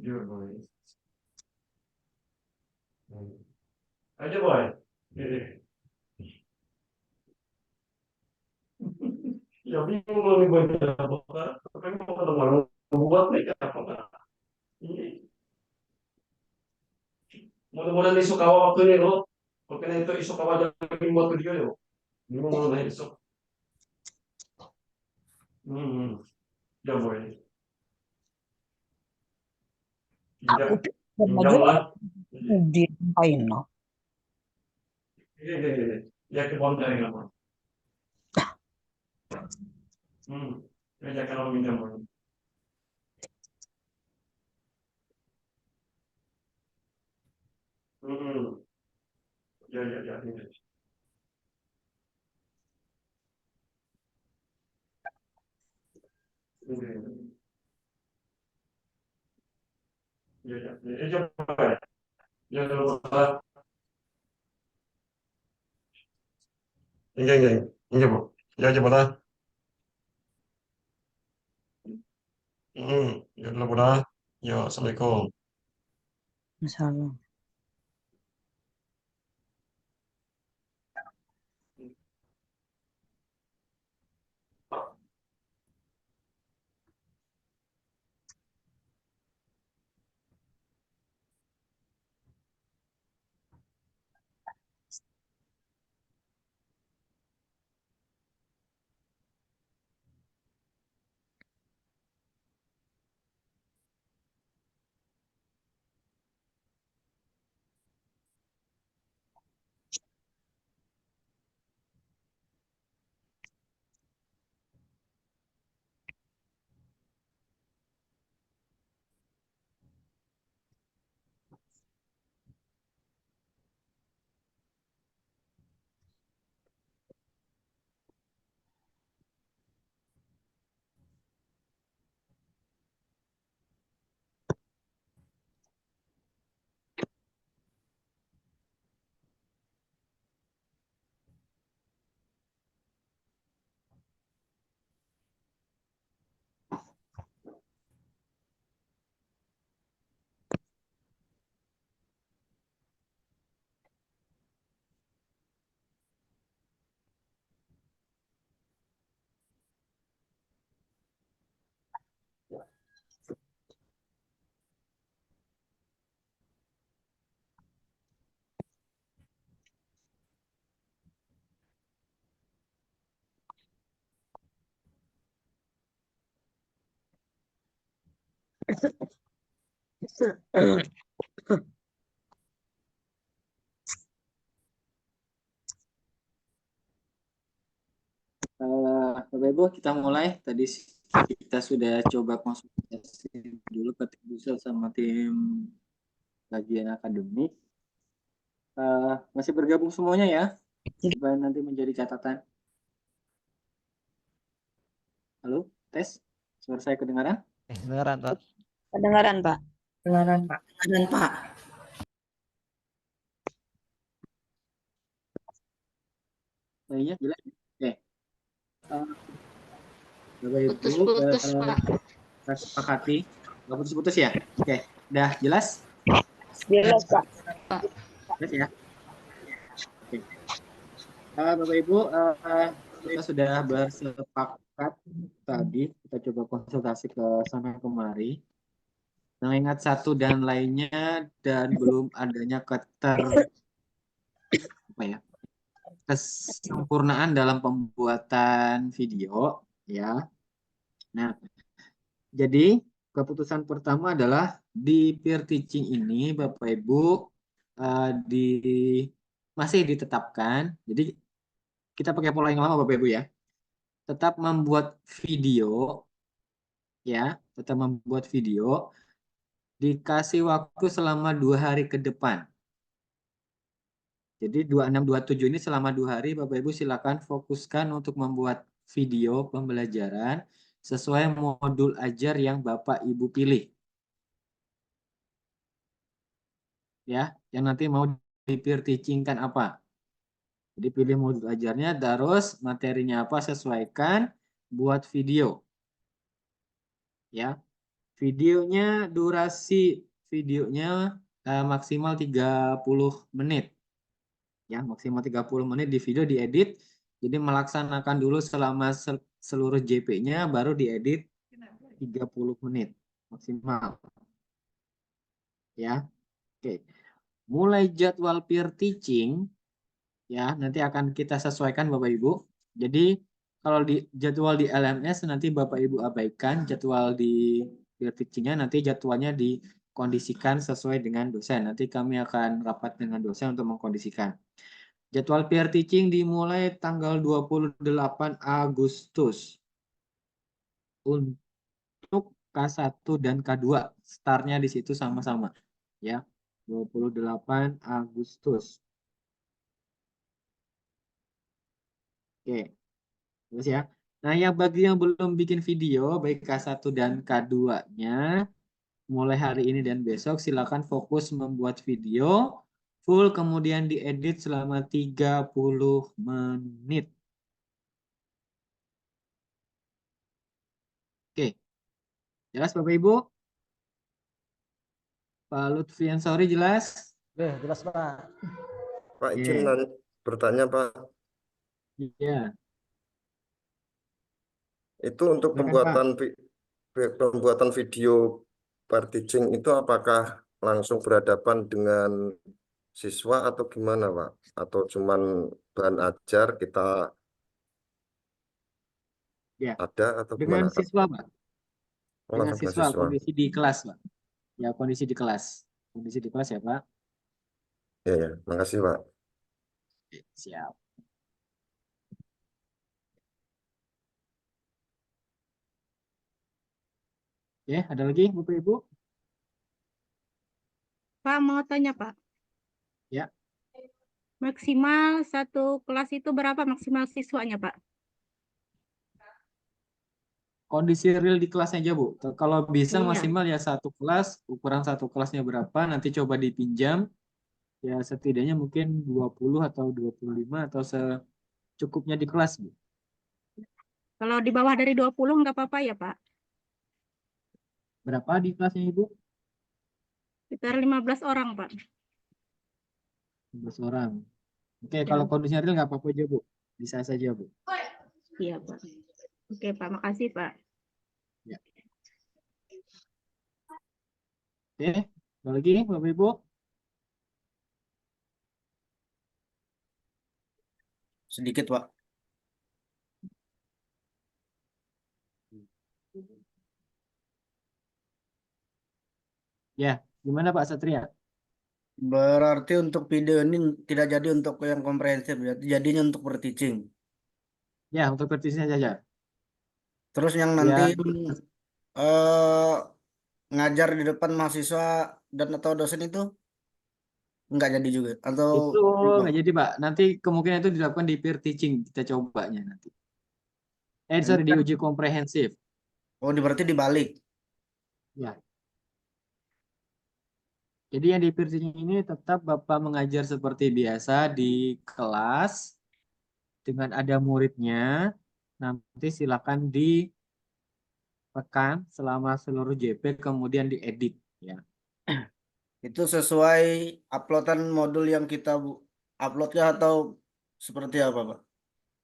Ya, boy. Aja boy. Ini. Ya bingung kalau nih boy apa? Tapi mau ketemu orang buat nih apa? Ini. Mudah-mudahan isu kawa waktu ini lo. Kalau itu isu kawa jadi buat video ya. Bingung mau naik isu. Ya boy. Tidak. Jam lah. Diapain no? Ini. Ya ke bawah dari nama. Ya kalau minta boy. Ya. Ini. Ya. Coba. Ya coba. Ini bu. Ya coba lah. Ya coba lah. Ya, assalamualaikum. Misalnya. Bapak Ibu, kita mulai. Tadi kita sudah coba konsultasi dulu ke tim Busel sama tim kajian akademik. Masih bergabung semuanya ya, supaya nanti menjadi catatan. Halo, tes. Suara saya kedengaran? Kedengaran, Pak. Kedengaran, Pak. Kedengaran, Pak. Kedengaran, Pak. Iya, jelas. Oke. Bapak Ibu, Putus-putus, Pak. kita sepakati. Nggak putus-putus ya? Oke, udah jelas? Jelas, Pak. Jelas ya? Oke. Bapak Ibu, kita sudah bersepakat tadi, kita coba konsultasi ke sana kemari. Mengingat satu dan lainnya dan belum adanya kesempurnaan dalam pembuatan video, ya. Nah, jadi keputusan pertama adalah di peer teaching ini Bapak Ibu masih ditetapkan. Jadi kita pakai pola yang lama Bapak Ibu ya. Tetap membuat video, ya, tetap membuat video. Dikasih waktu selama 2 hari ke depan. Jadi 2627 ini selama 2 hari Bapak Ibu silakan fokuskan untuk membuat video pembelajaran sesuai modul ajar yang Bapak Ibu pilih. Ya, yang nanti mau di peer teaching kan apa? Jadi pilih modul ajarnya, terus materinya apa sesuaikan, buat video. Ya. Videonya durasi videonya maksimal 30 menit. Ya, maksimal 30 menit di video diedit. Jadi melaksanakan dulu selama seluruh JP-nya baru diedit 30 menit maksimal. Ya. Oke. Mulai jadwal peer teaching ya, nanti akan kita sesuaikan Bapak Ibu. Jadi kalau di jadwal di LMS nanti Bapak Ibu abaikan jadwal di peer teaching-nya, nanti jadwalnya dikondisikan sesuai dengan dosen. Nanti kami akan rapat dengan dosen untuk mengkondisikan. Jadwal peer teaching dimulai tanggal 28 Agustus. Untuk K1 dan K2, startnya di situ sama-sama. Ya, 28 Agustus. Oke, terus ya. Nah, yang bagi yang belum bikin video, baik K1 dan K2-nya, mulai hari ini dan besok, silakan fokus membuat video, full kemudian diedit selama 30 menit. Oke, jelas Bapak Ibu? Pak Lutfi Ansori jelas? Oke, jelas, Pak. Pak izin bertanya Pak. Iya. Itu untuk Silakan, Pak. pembuatan video peer teaching itu apakah langsung berhadapan dengan siswa atau gimana Pak? Atau cuman bahan ajar kita Ya. ada atau Dengan gimana Pak? siswa, Pak. Oh, Dengan langsung ke siswa, siswa. kondisi di kelas, Pak. Ya, kondisi di kelas. Kondisi di kelas ya, Pak. Ya, ya, makasih Pak. Siap. Oke, ada lagi Bapak Ibu? Pak, mau tanya, Pak. Ya. Maksimal satu kelas itu berapa maksimal siswanya, Pak? Kondisi real di kelasnya aja, Bu. Kalau bisa Iya. maksimal ya satu kelas, ukuran satu kelasnya berapa, nanti coba dipinjam. Ya setidaknya mungkin 20 atau 25 atau secukupnya di kelas, Bu. Kalau di bawah dari 20 nggak apa-apa ya, Pak? Berapa di kelasnya, Ibu? Sekitar 15 orang, Pak. 15 orang. Oke, kalau kondisinya real nggak apa-apa aja, Bu. Bisa saja, Bu. Iya, Pak. Oke, Pak. Makasih, Pak. Ya. Oke, ada lagi Bapak Ibu? Sedikit, Pak. Ya, gimana Pak Satria? Berarti untuk video ini tidak jadi untuk yang komprehensif, ya. Jadinya untuk berteaching. Ya, untuk praktisnya saja. Terus yang Ya, nanti eh, ngajar di depan mahasiswa dan atau dosen itu nggak jadi juga atau itu lupa? nggak jadi Pak. Nanti kemungkinan itu dilakukan di peer teaching. Kita cobanya nanti. Ini Sorry, di kan, uji komprehensif. berarti dibalik. Ya. Jadi yang di peer teaching ini tetap Bapak mengajar seperti biasa di kelas dengan ada muridnya. Nanti silakan direkam selama seluruh JP kemudian diedit ya. Itu sesuai uploadan modul yang kita uploadnya atau seperti apa, Pak?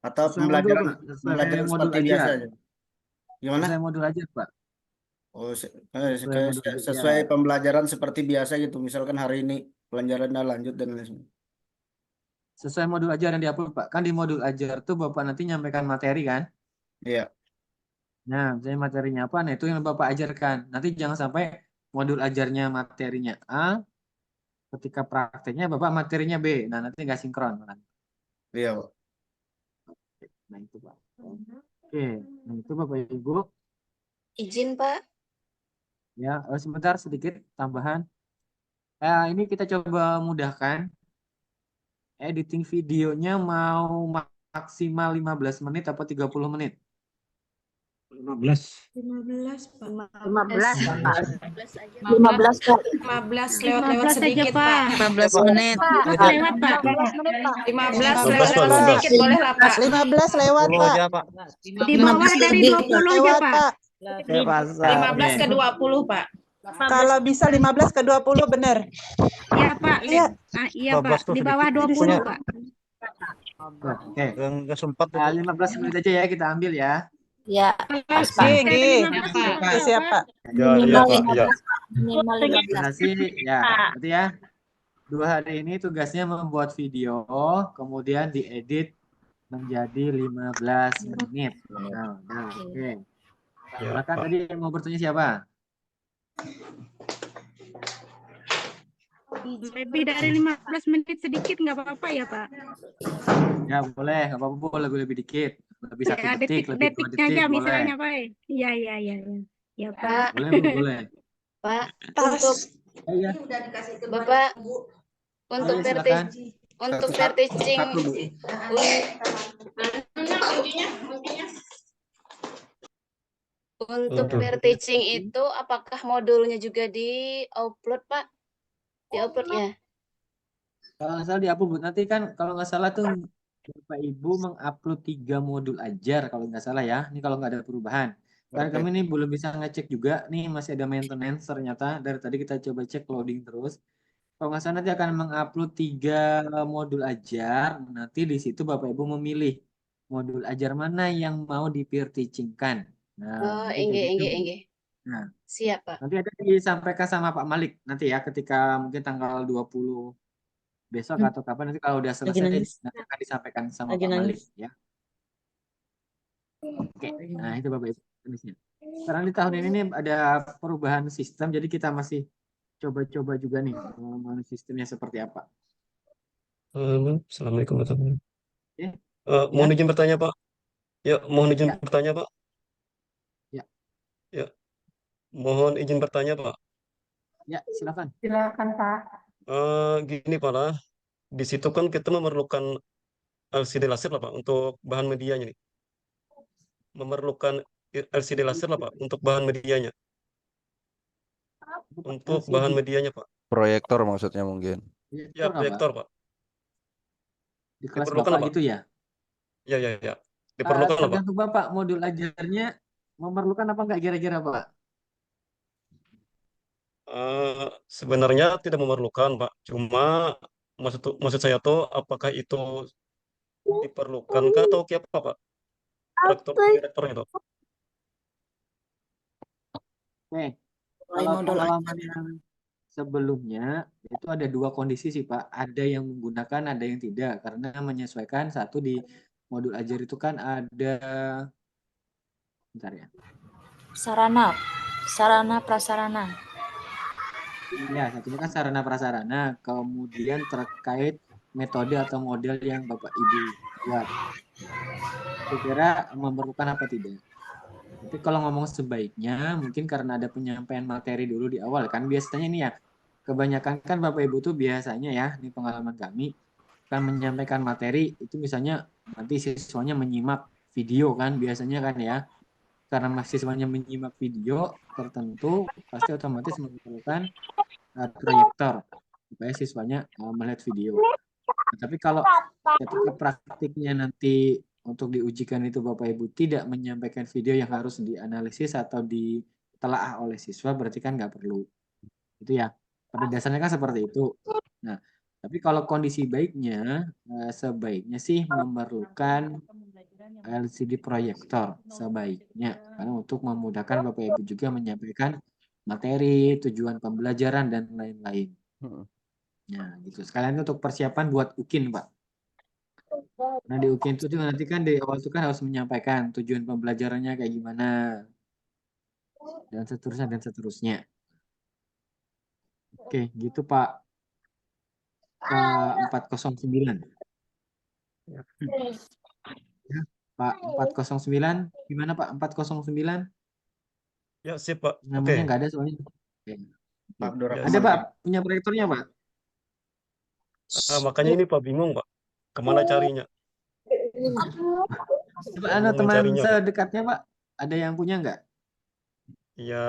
Atau Sesuai modul, Pak. Sesuai pembelajaran modul seperti aja. biasa aja? Gimana? Sesuai modul aja, Pak. Oh, Sesuai modul aja. sesuai pembelajaran seperti biasa gitu. Misalkan hari ini pelajarannya lanjut dan lain sebagainya. Sesuai modul ajar yang diupload, Pak. Kan di modul ajar tuh Bapak nanti nyampaikan materi kan? Iya. Nah, misalnya materinya apa? Nah, itu yang Bapak ajarkan. Nanti jangan sampai modul ajarnya materinya A, ketika prakteknya Bapak materinya B. Nah, nanti nggak sinkron. Iya, Pak. Nah, itu, Pak. Oke, nah itu Bapak Ibu. Izin, Pak. Ya, sebentar sedikit tambahan. Ini kita coba mudahkan. Editing videonya mau maksimal 15 menit atau 30 menit? 15. 15, Pak. 15, Pak. 15, Pak. 15 lewat-lewat 15 aja, sedikit, Pak. 15 menit. 15 lewat, Pak. 15 menit, Pak. 15 15, Pak, lewat 15. sedikit boleh lah, Pak. 15 lewat, Pak. Di bawah dari 20 aja, Lewat, Pak. Pak. 15 ke 20, Pak. Kalau bisa 15 ke 20 benar. Iya, Pak. Iya. Iya, Pak. Di bawah 20, Pak. Oke. Nggak sempat. 15 menit aja ya kita ambil ya. Ya, pas, Pak. Siap, Pak. Ya, Pak. Ya. Minimal 15. Durasi ya, berarti ya. 2 hari ini tugasnya membuat video, kemudian diedit menjadi 15 menit. Nah, oke. Silakan tadi yang mau bertanya siapa? Lebih dari 15 menit sedikit nggak apa-apa ya, Pak? Ya boleh, nggak apa-apa, boleh lebih dikit. Lebih 1 Ya, detik, lebih 2 detiknya detik, aja boleh. misalnya, Pak. Iya, iya, iya. Ya, Pak. Boleh, Bu, boleh. Pak, untuk Iya. Bapak untuk Iya, silakan. untuk peer teaching untuk peer teaching itu apakah modulnya juga di-upload, Pak? Di-upload ya? Kalau nggak salah di-upload nanti kan kalau nggak salah tuh Bapak Ibu mengupload 3 modul ajar kalau nggak salah ya. Ini kalau nggak ada perubahan. Karena kami ini belum bisa ngecek juga. Nih masih ada maintenance ternyata. Dari tadi kita coba cek loading terus. Kalau nggak salah nanti akan mengupload 3 modul ajar. Nanti di situ Bapak Ibu memilih modul ajar mana yang mau di peer teaching-kan. Nah, Oh, nanti kayak gitu. enggak. Nah, Siap, Pak. nanti ada disampaikan sama Pak Malik nanti ya ketika mungkin tanggal 20 besok atau kapan nanti kalau udah selesai nanti akan disampaikan sama Pak Malik ya. Oke, nah itu Bapak Ibu jenisnya. Sekarang di tahun ini nih ada perubahan sistem, jadi kita masih coba-coba juga nih sistemnya seperti apa. Assalamualaikum warahmatullahi Oke. wabarakatuh. Mohon izin bertanya, Pak. Ya, mohon izin bertanya, Pak. Ya. Ya. Mohon izin bertanya, Pak. Ya, silakan. Silakan, Pak. Gini, Pak lah. Di situ kan kita memerlukan LCD laser lah, Pak, untuk bahan medianya nih. Memerlukan LCD laser lah, Pak, untuk bahan medianya. Untuk bahan medianya, Pak. Proyektor maksudnya mungkin. Ya, proyektor, Pak. Di kelas Diperlukan, Bapak Pak. gitu ya? Ya. Diperlukan, Pak. Tergantung Bapak, modul ajarnya memerlukan apa enggak kira-kira, Pak? Sebenarnya tidak memerlukan, Pak. Cuma maksud saya tuh apakah itu diperlukan atau kayak apa, Pak? Proyektornya tuh. Oke. Kalau pengalaman yang sebelumnya itu ada 2 kondisi sih, Pak. Ada yang menggunakan, ada yang tidak. Karena menyesuaikan satu di modul ajar itu kan ada, bentar ya. Sarana prasarana. Ya, satunya kan sarana prasarana, kemudian terkait metode atau model yang Bapak Ibu buat. Kira-kira memerlukan apa tidak? Tapi kalau ngomong sebaiknya, mungkin karena ada penyampaian materi dulu di awal kan, biasanya nih ya, kebanyakan kan Bapak Ibu tuh biasanya ya, ini pengalaman kami, kan menyampaikan materi itu misalnya nanti siswanya menyimak video kan, biasanya kan ya, karena mahasiswanya menyimak video tertentu, pasti otomatis memerlukan proyektor supaya siswanya melihat video. Nah, tapi kalau ketika praktiknya nanti untuk diujikan itu Bapak Ibu tidak menyampaikan video yang harus dianalisis atau ditelaah oleh siswa, berarti kan nggak perlu. Itu ya. Pada dasarnya kan seperti itu. Nah, tapi kalau kondisi baiknya, sebaiknya sih memerlukan LCD proyektor sebaiknya, karena untuk memudahkan Bapak Ibu juga menyampaikan materi, tujuan pembelajaran dan lain-lain. Nah, gitu. Sekalian untuk persiapan buat UKIN, Pak. Nah, di UKIN itu juga nanti kan di awal itu kan harus menyampaikan tujuan pembelajarannya kayak gimana dan seterusnya dan seterusnya. Oke, gitu Pak. 409. Ya, Pak 409, gimana Pak 409? Ya, sip, Pak. Namanya Oke. nggak ada soalnya. Oke. Pak Abdurrahman. Ada Pak, punya proyektornya Pak? Makanya ini Pak bingung, Pak. Kemana carinya? Coba anu Bingung teman mencarinya, Pak. sedekatnya Pak, ada yang punya nggak? Ya,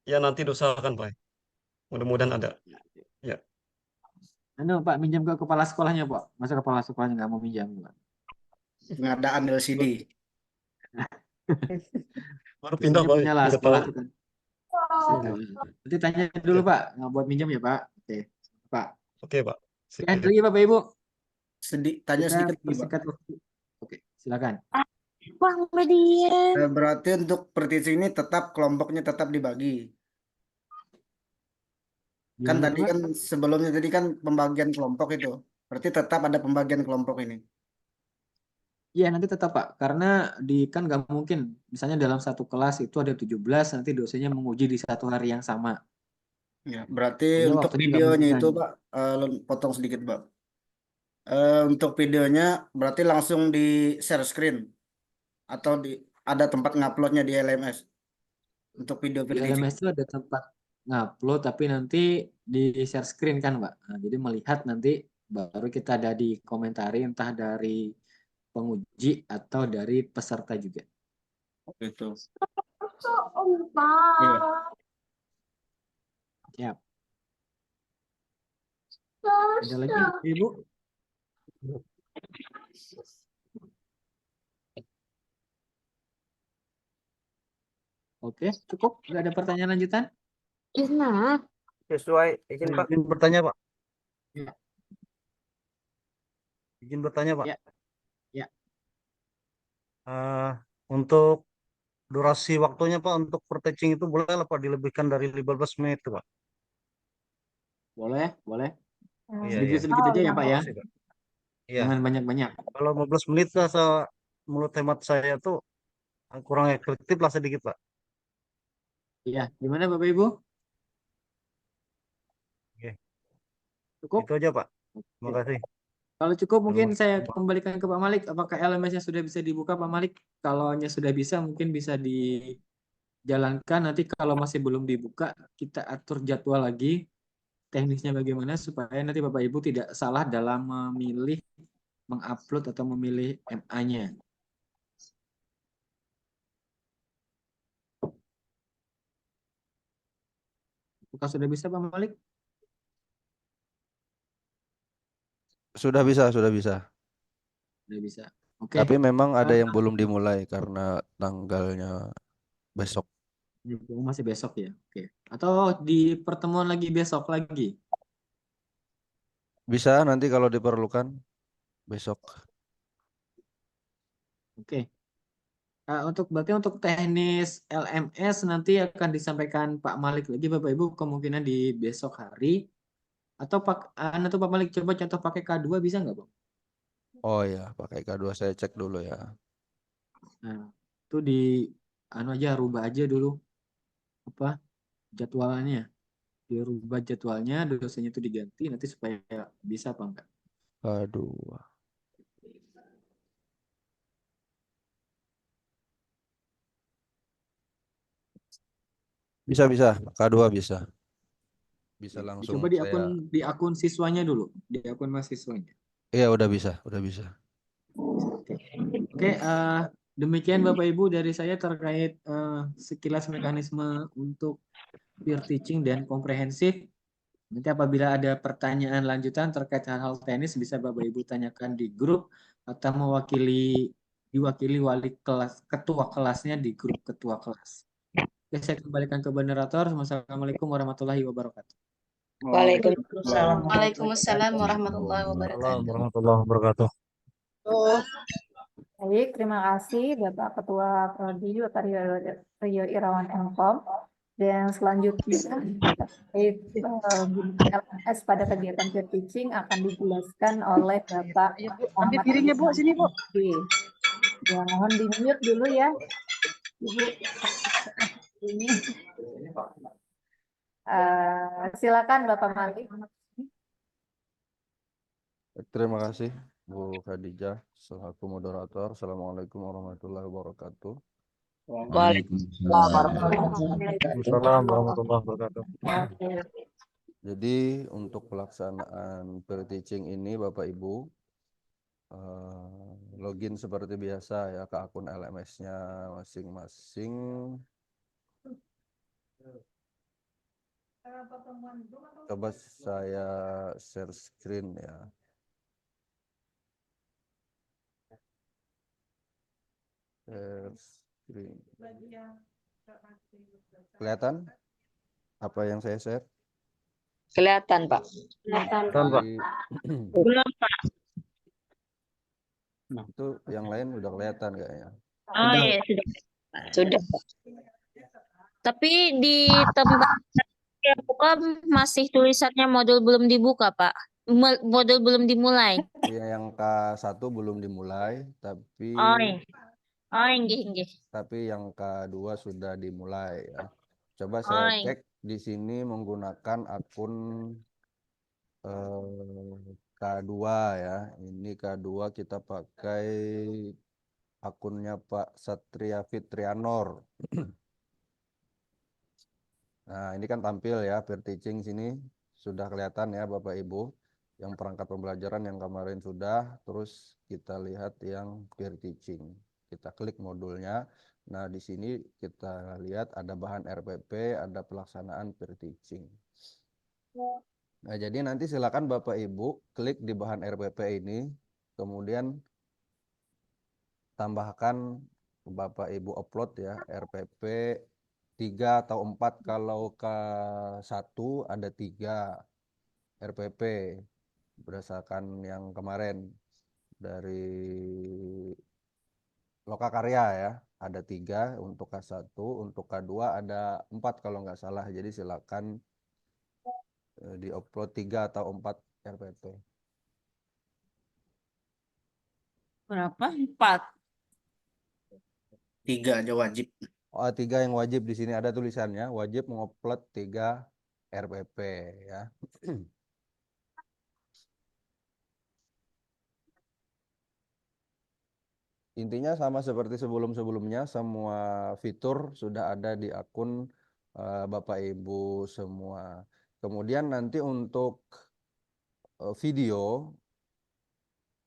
ya nanti dosakan, Pak. Mudah-mudahan ada. Ya. Anu Pak, minjam ke kepala sekolahnya Pak. Masa kepala sekolahnya nggak mau minjam Pak? Pengadaan LCD. Baru pindah, Biasanya Pak. punya lah Udah sekolah tahu. tuh kan. Nanti tanya dulu Pak, nggak buat minjam ya Pak. Oke, Pak. Oke, Pak. Ya, lagi Bapak Ibu. Tanya Kita sedikit lagi, Pak. persingkat waktu. Oke, silakan. Berarti untuk per-teaching ini tetap kelompoknya tetap dibagi. Kan Gimana tadi Pak? kan sebelumnya tadi kan pembagian kelompok itu. Berarti tetap ada pembagian kelompok ini. Iya nanti tetap Pak, karena kan nggak mungkin, misalnya dalam satu kelas itu ada 17, nanti dosennya menguji di satu hari yang sama. Ya, berarti Sehingga untuk waktunya nggak videonya bersaing. itu Pak, potong sedikit Pak. Untuk videonya berarti langsung di share screen atau ada tempat nguploadnya di LMS untuk video Di per-teaching. LMS itu ada tempat ngupload, tapi nanti di share screen kan Pak. Nah, jadi melihat nanti baru kita ada di komentari entah dari penguji atau dari peserta juga. Gitu. Siap. Ada lagi Ibu? Oke, cukup. Nggak ada pertanyaan lanjutan? Sesuai izin Pak. Izin bertanya, Pak. Ya. Izin bertanya, Pak. Ya. Ya. Untuk durasi waktunya, Pak, untuk per-teaching itu boleh apa dilebihkan dari 15 menit, Pak? Boleh, boleh. Iya, Sedikit-sedikit aja ya Pak ya. Makasih, Pak. Iya. Jangan banyak-banyak. Kalau 15 menit rasa menurut hemat saya tuh kurang efektif lah sedikit, Pak. Iya, gimana Bapak Ibu? Oke. Cukup? Itu aja, Pak. Terima kasih. Kalau cukup mungkin saya kembalikan ke Pak Malik. Apakah LMS-nya sudah bisa dibuka Pak Malik? Kalau sudah bisa mungkin bisa dijalankan. Nanti kalau masih belum dibuka, kita atur jadwal lagi. Teknisnya bagaimana supaya nanti Bapak Ibu tidak salah dalam memilih, mengupload atau memilih MA-nya. Apakah sudah bisa Pak Malik? Sudah bisa, sudah bisa. Sudah bisa. Oke. Tapi memang ada yang belum dimulai karena tanggalnya besok. Masih besok ya. Oke. Atau di pertemuan lagi besok lagi? Bisa nanti kalau diperlukan besok. Oke. Berarti untuk teknis LMS nanti akan disampaikan Pak Malik lagi Bapak Ibu kemungkinan di besok hari. Atau Pak Malik coba contoh pakai K2 bisa nggak Bang? Oh ya, pakai K2 saya cek dulu ya. Nah, itu di aja rubah aja dulu apa jadwalannya. dirubah jadwalnya, dosennya itu diganti nanti supaya bisa apa enggak? Aduh. Bisa, K2 bisa. Bisa langsung Coba saya. di akun siswanya dulu, di akun mahasiswanya. Iya, udah bisa. Oke, demikian Bapak Ibu dari saya terkait sekilas mekanisme untuk peer teaching dan komprehensif. Nanti apabila ada pertanyaan lanjutan terkait hal-hal teknis bisa Bapak Ibu tanyakan di grup atau diwakili wali kelas, ketua kelasnya di grup ketua kelas. Oke, saya kembalikan ke moderator. Wassalamualaikum warahmatullahi wabarakatuh. Waalaikumsalam warahmatullahi wabarakatuh. Baik, terima kasih Bapak Ketua Prodi, Bapak Rio Irawan Elkom. Dan selanjutnya LMS pada kegiatan peer teaching akan dijelaskan oleh Bapak Ambil piringnya Bu, sini Bu. Ya, mohon di-mute dulu ya, Ibu. Ini silakan Bapak Malik. Terima kasih Bu Khadijah selaku moderator. Assalamualaikum warahmatullahi wabarakatuh. Waalaikumsalam warahmatullahi wabarakatuh. Jadi untuk pelaksanaan peer teaching ini Bapak Ibu login seperti biasa ya ke akun LMS-nya masing-masing. Coba saya share screen ya. Share screen. Kelihatan apa yang saya share? Kelihatan, Pak. Belum, Pak. Itu yang lain udah kelihatan kayaknya. Oh iya, sudah. Sudah, Pak. Tapi di tempat yang buka masih tulisannya modul belum dibuka, Pak. Modul belum dimulai. Ya, yang K1 belum dimulai, tapi Oh iya. Oh, inggih. tapi yang K2 sudah dimulai ya. Coba Oh, saya iya. cek di sini menggunakan akun K2 ya. Ini K2 kita pakai akunnya Pak Satria Fitrianor. Nah, ini kan tampil ya peer teaching sini sudah kelihatan ya Bapak Ibu. Yang perangkat pembelajaran yang kemarin sudah, terus kita lihat yang peer teaching. Kita klik modulnya. Nah, di sini kita lihat ada bahan RPP, ada pelaksanaan peer teaching. Nah, jadi nanti silakan Bapak Ibu klik di bahan RPP ini, kemudian tambahkan Bapak Ibu upload ya RPP 3 atau 4, kalau K1 ada 3 RPP berdasarkan yang kemarin dari Lokakarya ya, ada 3 untuk K1, untuk K2 ada 4 kalau nggak salah, jadi silakan di-upload 3 atau 4 RPP. Berapa? 4. 3 aja wajib. Oh, 3 yang wajib, di sini ada tulisannya wajib mengupload 3 RPP ya. Intinya sama seperti sebelum-sebelumnya, semua fitur sudah ada di akun Bapak Ibu semua. Kemudian nanti untuk video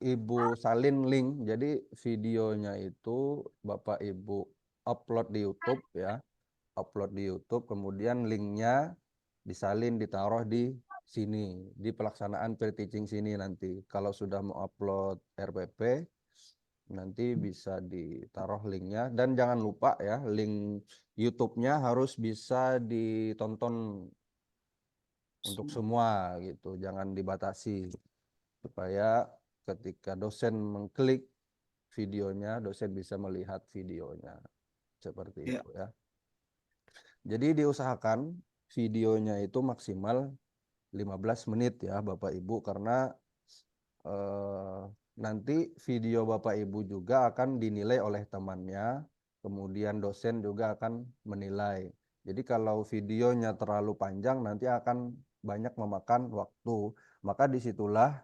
Ibu salin link, jadi videonya itu Bapak Ibu upload di YouTube ya, upload di YouTube, kemudian linknya disalin ditaruh di sini, di pelaksanaan peer teaching sini nanti. Kalau sudah mau upload RPP, nanti bisa ditaruh linknya, dan jangan lupa ya, link YouTube-nya harus bisa ditonton untuk semua gitu, jangan dibatasi, supaya ketika dosen mengklik videonya, dosen bisa melihat videonya. Seperti itu ya. Jadi diusahakan videonya itu maksimal 15 menit ya Bapak Ibu, karena nanti video Bapak Ibu juga akan dinilai oleh temannya, kemudian dosen juga akan menilai. Jadi kalau videonya terlalu panjang nanti akan banyak memakan waktu. Maka disitulah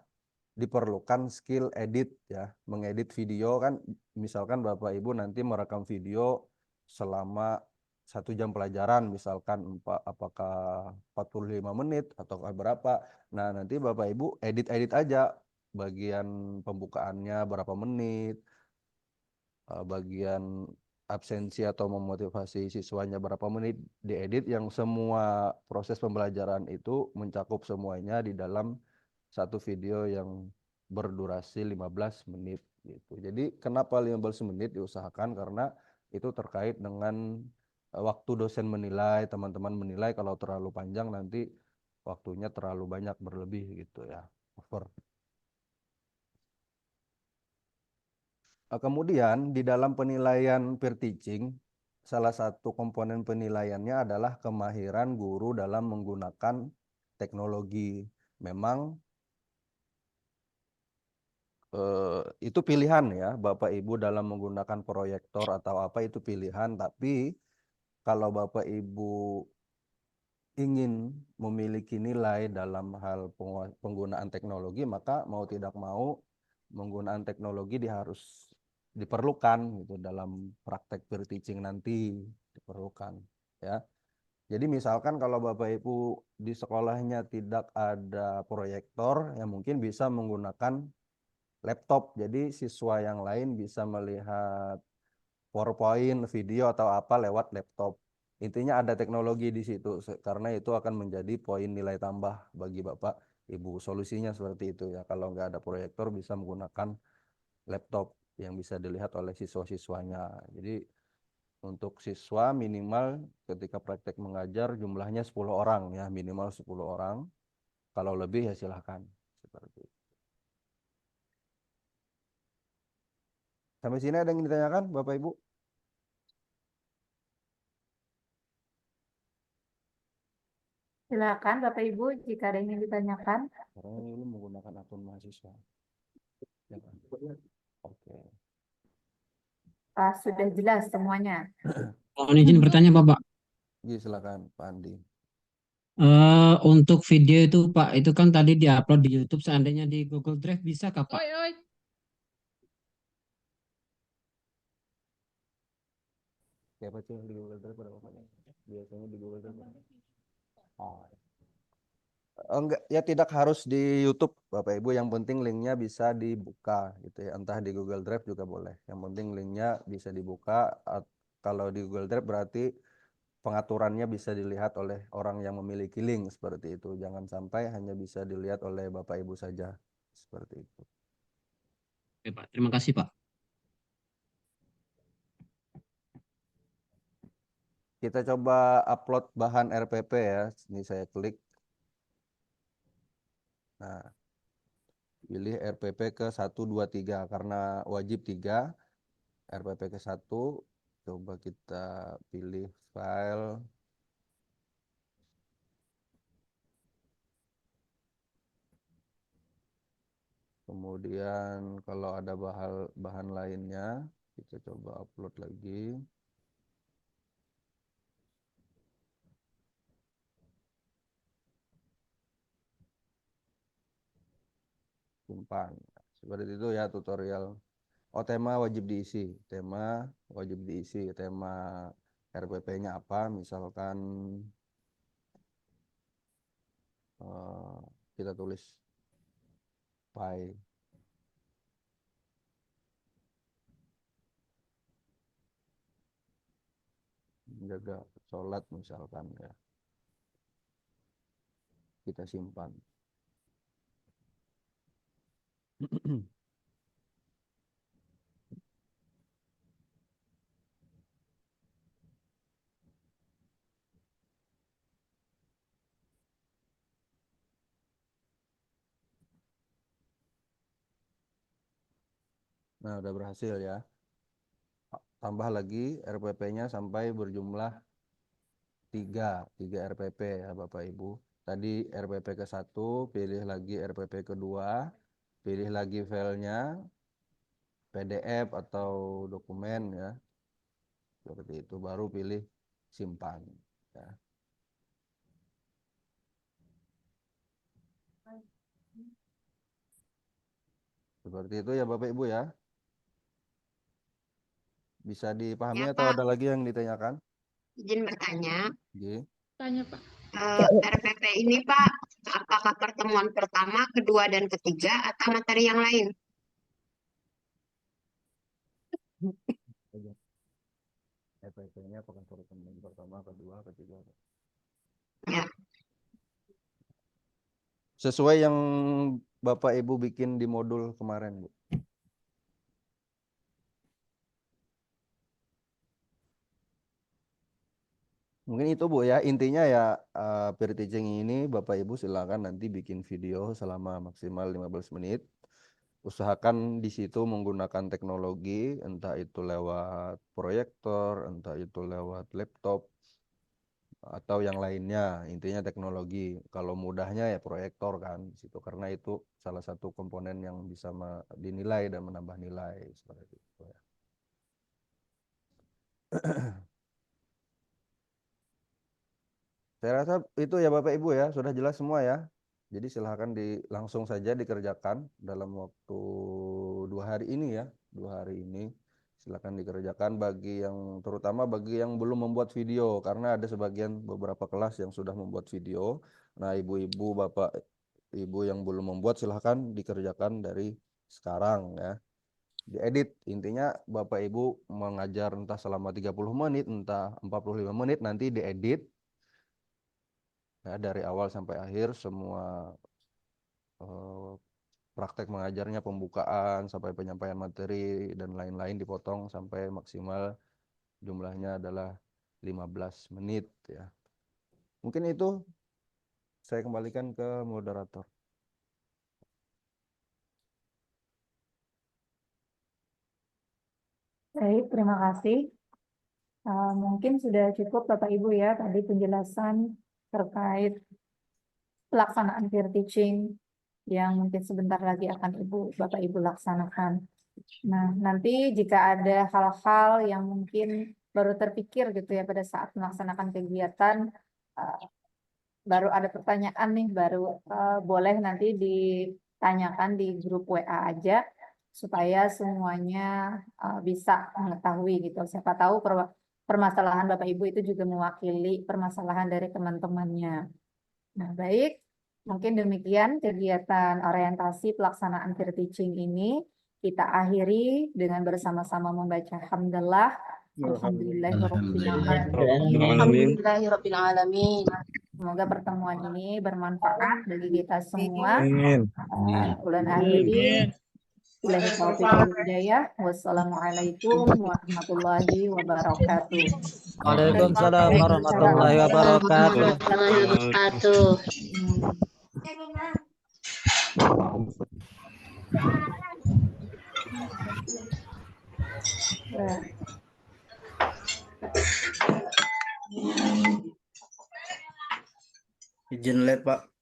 diperlukan skill edit ya. Mengedit video kan, misalkan Bapak Ibu nanti merekam video selama 1 jam pelajaran, misalkan apakah 45 menit atau berapa. Nah nanti Bapak Ibu edit-edit aja bagian pembukaannya berapa menit, bagian absensi atau memotivasi siswanya berapa menit, diedit yang semua proses pembelajaran itu mencakup semuanya di dalam satu video yang berdurasi 15 menit gitu. Jadi kenapa 15 menit diusahakan, karena itu terkait dengan waktu dosen menilai, teman-teman menilai kalau terlalu panjang nanti waktunya terlalu banyak berlebih gitu ya, over. Kemudian di dalam penilaian peer teaching, salah satu komponen penilaiannya adalah kemahiran guru dalam menggunakan teknologi. Memang itu pilihan ya, Bapak Ibu dalam menggunakan proyektor atau apa itu pilihan, tapi kalau Bapak Ibu ingin memiliki nilai dalam hal penggunaan teknologi, maka mau tidak mau penggunaan teknologi harus diperlukan gitu dalam praktek peer teaching nanti, diperlukan ya. Jadi misalkan kalau Bapak Ibu di sekolahnya tidak ada proyektor, ya mungkin bisa menggunakan laptop. Jadi siswa yang lain bisa melihat PowerPoint, video atau apa lewat laptop. Intinya ada teknologi di situ, karena itu akan menjadi poin nilai tambah bagi Bapak Ibu. Solusinya seperti itu ya. Kalau nggak ada proyektor bisa menggunakan laptop yang bisa dilihat oleh siswa-siswanya. Jadi untuk siswa minimal ketika praktek mengajar jumlahnya 10 orang ya, minimal 10 orang. Kalau lebih ya silahkan. Seperti itu. Sampai sini ada yang ditanyakan Bapak Ibu? Silakan Bapak Ibu jika ada yang ingin ditanyakan. Karena ini menggunakan akun mahasiswa. Ya kan? Oke. Sudah jelas semuanya. Mohon izin bertanya Bapak. Iya silakan Pak Andi. Untuk video itu Pak, itu kan tadi diupload di YouTube, seandainya di Google Drive bisa kah Pak? Siapa sih yang di Google Drive pada Bapaknya? Biasanya di Google Drive. Oh. Enggak, ya tidak harus di YouTube Bapak Ibu, yang penting linknya bisa dibuka gitu ya, entah di Google Drive juga boleh, yang penting linknya bisa dibuka. Kalau di Google Drive berarti pengaturannya bisa dilihat oleh orang yang memiliki link, seperti itu, jangan sampai hanya bisa dilihat oleh Bapak Ibu saja, seperti itu. Oke Pak, terima kasih Pak. Kita coba upload bahan RPP ya, ini saya klik. Nah, pilih RPP ke 1, 2, 3 karena wajib 3. RPP ke 1, coba kita pilih file. Kemudian kalau ada bahan lainnya, kita coba upload lagi. Simpan. Seperti itu ya tutorial. Oh, tema wajib diisi. Tema wajib diisi. Tema RPP-nya apa? Misalkan kita tulis Pi. Menjaga sholat misalkan ya. Kita simpan. Nah, udah berhasil ya. Tambah lagi RPP-nya sampai berjumlah 3 RPP ya Bapak Ibu. Tadi RPP ke 1, pilih lagi RPP kedua, pilih lagi filenya, PDF atau dokumen ya. Seperti itu, baru pilih simpan. Ya. Seperti itu ya Bapak Ibu ya. Bisa dipahami Ya, atau Pak. ada lagi yang ditanyakan? Izin bertanya. Oke. Tanya, Pak. RPP ini, Pak, apakah pertemuan pertama, kedua, dan ketiga, atau materi yang lain? EPP-nya apakah pertemuan pertama, kedua, ketiga? Ya. Sesuai yang Bapak Ibu bikin di modul kemarin, Bu. Mungkin itu Bu ya, intinya ya peer teaching ini Bapak Ibu silakan nanti bikin video selama maksimal 15 menit. Usahakan di situ menggunakan teknologi, entah itu lewat proyektor, entah itu lewat laptop, atau yang lainnya. Intinya teknologi. Kalau mudahnya ya proyektor kan di situ, karena itu salah satu komponen yang bisa dinilai dan menambah nilai seperti itu ya. Saya rasa itu ya Bapak Ibu ya, sudah jelas semua ya. Jadi silahkan langsung saja dikerjakan dalam waktu 2 hari ini ya. 2 hari ini silahkan dikerjakan terutama bagi yang belum membuat video, karena ada sebagian beberapa kelas yang sudah membuat video. Nah, ibu-ibu, bapak, ibu yang belum membuat silahkan dikerjakan dari sekarang ya. Diedit, intinya Bapak Ibu mengajar entah selama 30 menit, entah 45 menit, nanti diedit ya, dari awal sampai akhir semua praktek mengajarnya, pembukaan sampai penyampaian materi dan lain-lain dipotong sampai maksimal jumlahnya adalah 15 menit ya. Mungkin itu saya kembalikan ke moderator. Baik, terima kasih. Mungkin sudah cukup Bapak Ibu ya tadi penjelasan terkait pelaksanaan peer teaching yang mungkin sebentar lagi akan Bapak Ibu laksanakan. Nah, nanti jika ada hal-hal yang mungkin baru terpikir gitu ya pada saat melaksanakan kegiatan, baru ada pertanyaan nih, baru boleh nanti ditanyakan di grup WA aja supaya semuanya bisa mengetahui gitu. Siapa tahu permasalahan Bapak Ibu itu juga mewakili permasalahan dari teman-temannya. Nah, baik. Mungkin demikian kegiatan orientasi pelaksanaan peer teaching ini. Kita akhiri dengan bersama-sama membaca hamdalah. Alhamdulillahirrahmanirrahim. Semoga pertemuan ini bermanfaat bagi kita semua. Amin. Ulan akhiri. Billahi taufiq wal hidayah. Wassalamualaikum warahmatullahi wabarakatuh. Waalaikumsalam warahmatullahi wabarakatuh. Izin lihat Pak.